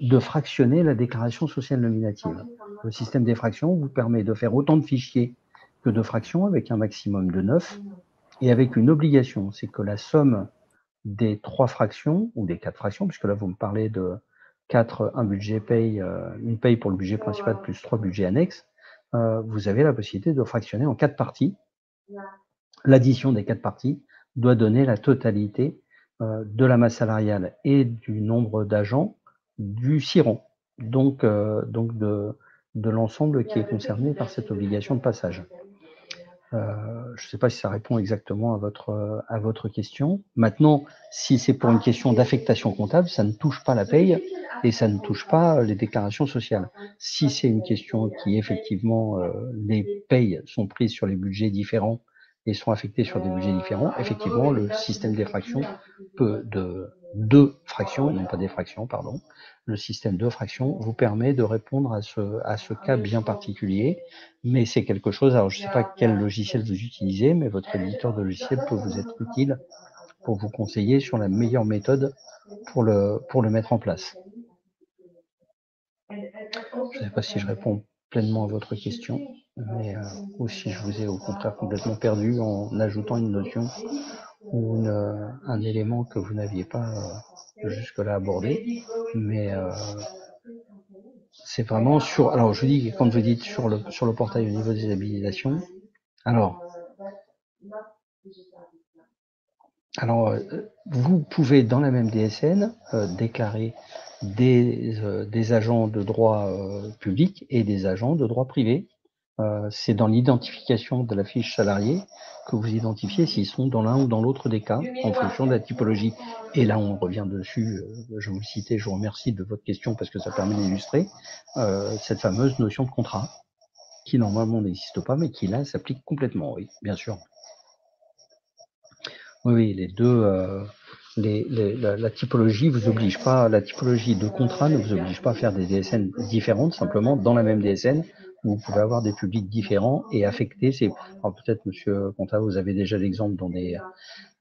B: de fractionner la déclaration sociale nominative. Le système des fractions vous permet de faire autant de fichiers que de fractions avec un maximum de 9 et avec une obligation, c'est que la somme des 3 fractions ou des 4 fractions, puisque là vous me parlez de 4, un budget paye, une paye pour le budget principal plus 3 budgets annexes, vous avez la possibilité de fractionner en 4 parties. L'addition des 4 parties doit donner la totalité de la masse salariale et du nombre d'agents du SIRAN, donc de l'ensemble qui est concerné par cette obligation de passage. Je ne sais pas si ça répond exactement à votre question. Maintenant, si c'est pour une question d'affectation comptable, ça ne touche pas la paye et ça ne touche pas les déclarations sociales. Si c'est une question qui, effectivement, les payes sont prises sur les budgets différents et sont affectées sur des budgets différents, effectivement, le système des fractions de fractions, et non pas des fractions, pardon, le système de fractions vous permet de répondre à ce cas bien particulier, mais c'est quelque chose, alors je ne sais pas quel logiciel vous utilisez, mais votre éditeur de logiciel peut vous être utile pour vous conseiller sur la meilleure méthode pour le mettre en place. Je ne sais pas si je réponds pleinement à votre question, mais ou si je vous ai au contraire complètement perdu en ajoutant une notion ou un élément que vous n'aviez pas jusque-là abordé, mais c'est vraiment sur. Alors je dis, quand vous dites sur le portail au niveau des habilitations, alors vous pouvez dans la même DSN déclarer des agents de droit public et des agents de droit privé. c'est dans l'identification de la fiche salarié que vous identifiez s'ils sont dans l'un ou dans l'autre des cas, en fonction de la typologie. Et là, on revient dessus, je vous citais, je vous remercie de votre question parce que ça permet d'illustrer cette fameuse notion de contrat, qui normalement n'existe pas, mais qui là s'applique complètement, oui, bien sûr. Oui, les deux, la typologie vous oblige pas, la typologie de contrat ne vous oblige pas à faire des DSN différentes, simplement dans la même DSN, vous pouvez avoir des publics différents et affecter. Alors peut-être, Monsieur Conta, vous avez déjà l'exemple dans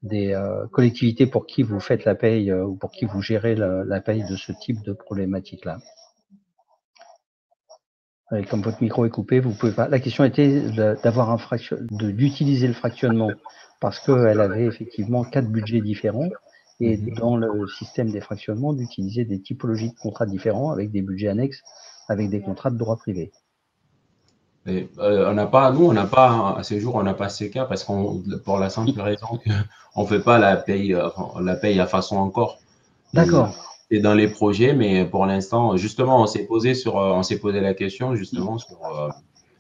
B: des collectivités pour qui vous faites la paye ou pour qui vous gérez la paye de ce type de problématique-là. Comme votre micro est coupé, vous pouvez pas. La question était d'avoir d'utiliser le fractionnement parce qu'elle avait effectivement 4 budgets différents et dans le système des fractionnements d'utiliser des typologies de contrats différents avec des budgets annexes, avec des contrats de droit privé.
C: Et, on n'a pas à ce jour, on n'a pas ces cas parce qu'on, pour la simple raison qu'on fait pas la paye à façon encore.
B: D'accord.
C: C'est dans les projets, mais pour l'instant, justement, on s'est posé la question justement sur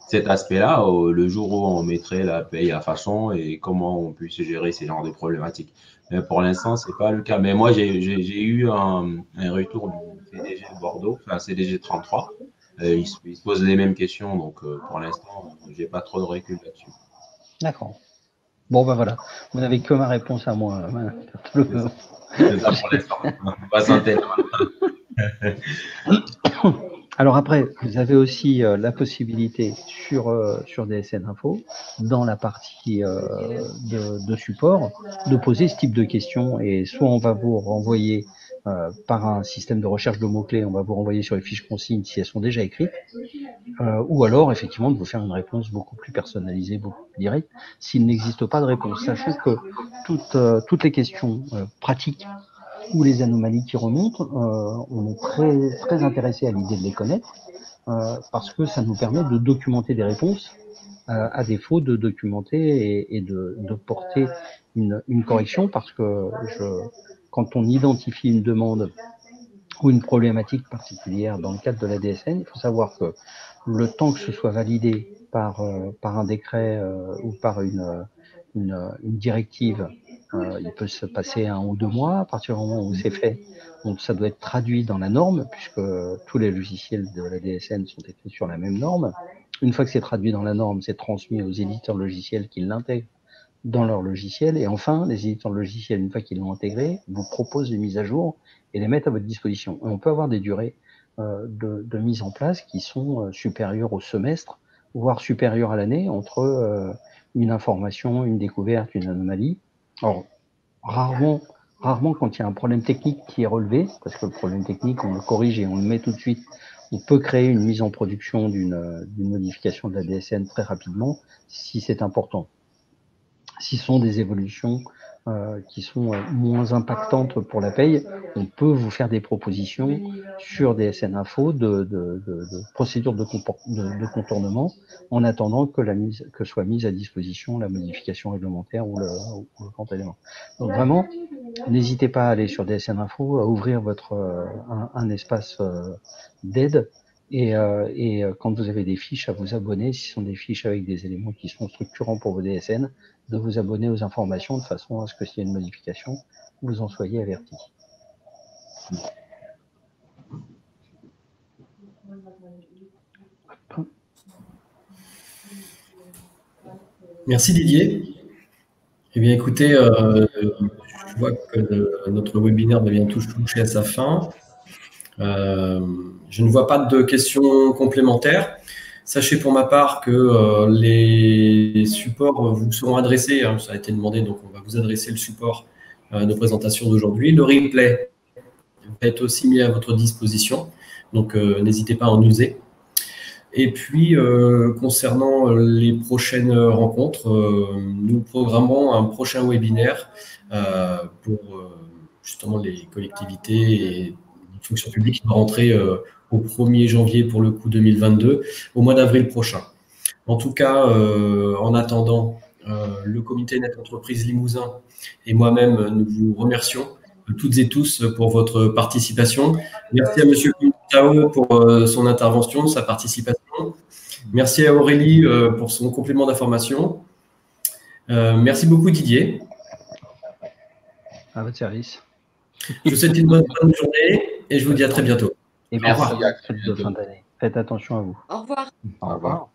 C: cet aspect-là, le jour où on mettrait la paye à façon et comment on puisse gérer ces genres de problématiques. Mais pour l'instant, c'est pas le cas. Mais moi, j'ai eu un retour du CDG de Bordeaux, enfin CDG 33. Il se pose les mêmes questions, donc pour l'instant, j'ai pas trop de recul là-dessus.
B: D'accord. Bon, ben voilà, vous n'avez que ma réponse à moi.
C: C'est ça pour l'instant. On va s'intéresser.
B: Alors après, vous avez aussi la possibilité sur DSN Info, dans la partie de support, de poser ce type de questions. Et soit on va vous renvoyer par un système de recherche de mots-clés, on va vous renvoyer sur les fiches consignes si elles sont déjà écrites, ou alors effectivement de vous faire une réponse beaucoup plus personnalisée, beaucoup plus directe, s'il n'existe pas de réponse. Sachant que toutes les questions pratiques ou les anomalies qui remontent, on est très, très intéressé à l'idée de les connaître, parce que ça nous permet de documenter des réponses, à défaut de documenter et de porter une correction, parce que quand on identifie une demande ou une problématique particulière dans le cadre de la DSN, il faut savoir que le temps que ce soit validé par un décret ou par une directive, il peut se passer 1 ou 2 mois. À partir du moment où c'est fait, donc ça doit être traduit dans la norme, puisque tous les logiciels de la DSN sont écrits sur la même norme. Une fois que c'est traduit dans la norme, c'est transmis aux éditeurs logiciels qui l'intègrent dans leur logiciel. Et enfin, les éditeurs logiciels, une fois qu'ils l'ont intégré, vous proposent des mises à jour et les mettent à votre disposition. Et on peut avoir des durées de mise en place qui sont supérieures au semestre, voire supérieures à l'année, entre une information, une découverte, une anomalie. Alors, rarement quand il y a un problème technique qui est relevé, parce que le problème technique, on le corrige et on le met tout de suite, on peut créer une mise en production d'une modification de la DSN très rapidement, si c'est important. Si ce sont des évolutions qui sont moins impactantes pour la paye, on peut vous faire des propositions sur DSN Info de procédures de contournement en attendant que soit mise à disposition la modification réglementaire ou le grand élément. Donc vraiment, n'hésitez pas à aller sur DSN Info, à ouvrir un espace d'aide et quand vous avez des fiches, à vous abonner, si ce sont des fiches avec des éléments qui sont structurants pour vos DSN, de vous abonner aux informations de façon à ce que s'il y a une modification, vous en soyez avertis.
A: Merci Didier. Eh bien écoutez, je vois que notre webinaire devient toucher à sa fin. Je ne vois pas de questions complémentaires. Sachez pour ma part que les supports vous seront adressés, hein, ça a été demandé, donc on va vous adresser le support de présentation d'aujourd'hui. Le replay va être aussi mis à votre disposition, donc n'hésitez pas à en user. Et puis, concernant les prochaines rencontres, nous programmons un prochain webinaire pour justement les collectivités et les fonctions publiques qui vont rentrer au 1er janvier pour le coup 2022, au mois d'avril prochain. En tout cas, en attendant, le comité Net Entreprise Limousin et moi-même, nous vous remercions toutes et tous pour votre participation. Merci à M. Tao pour son intervention, sa participation. Merci à Aurélie pour son complément d'information. Merci beaucoup Didier.
B: À votre service.
A: Je vous souhaite une bonne fin de journée et je vous dis à très bientôt.
B: Et
C: Merci.
B: fête de fin d'année. Faites attention à vous.
D: Au revoir.
C: Au revoir.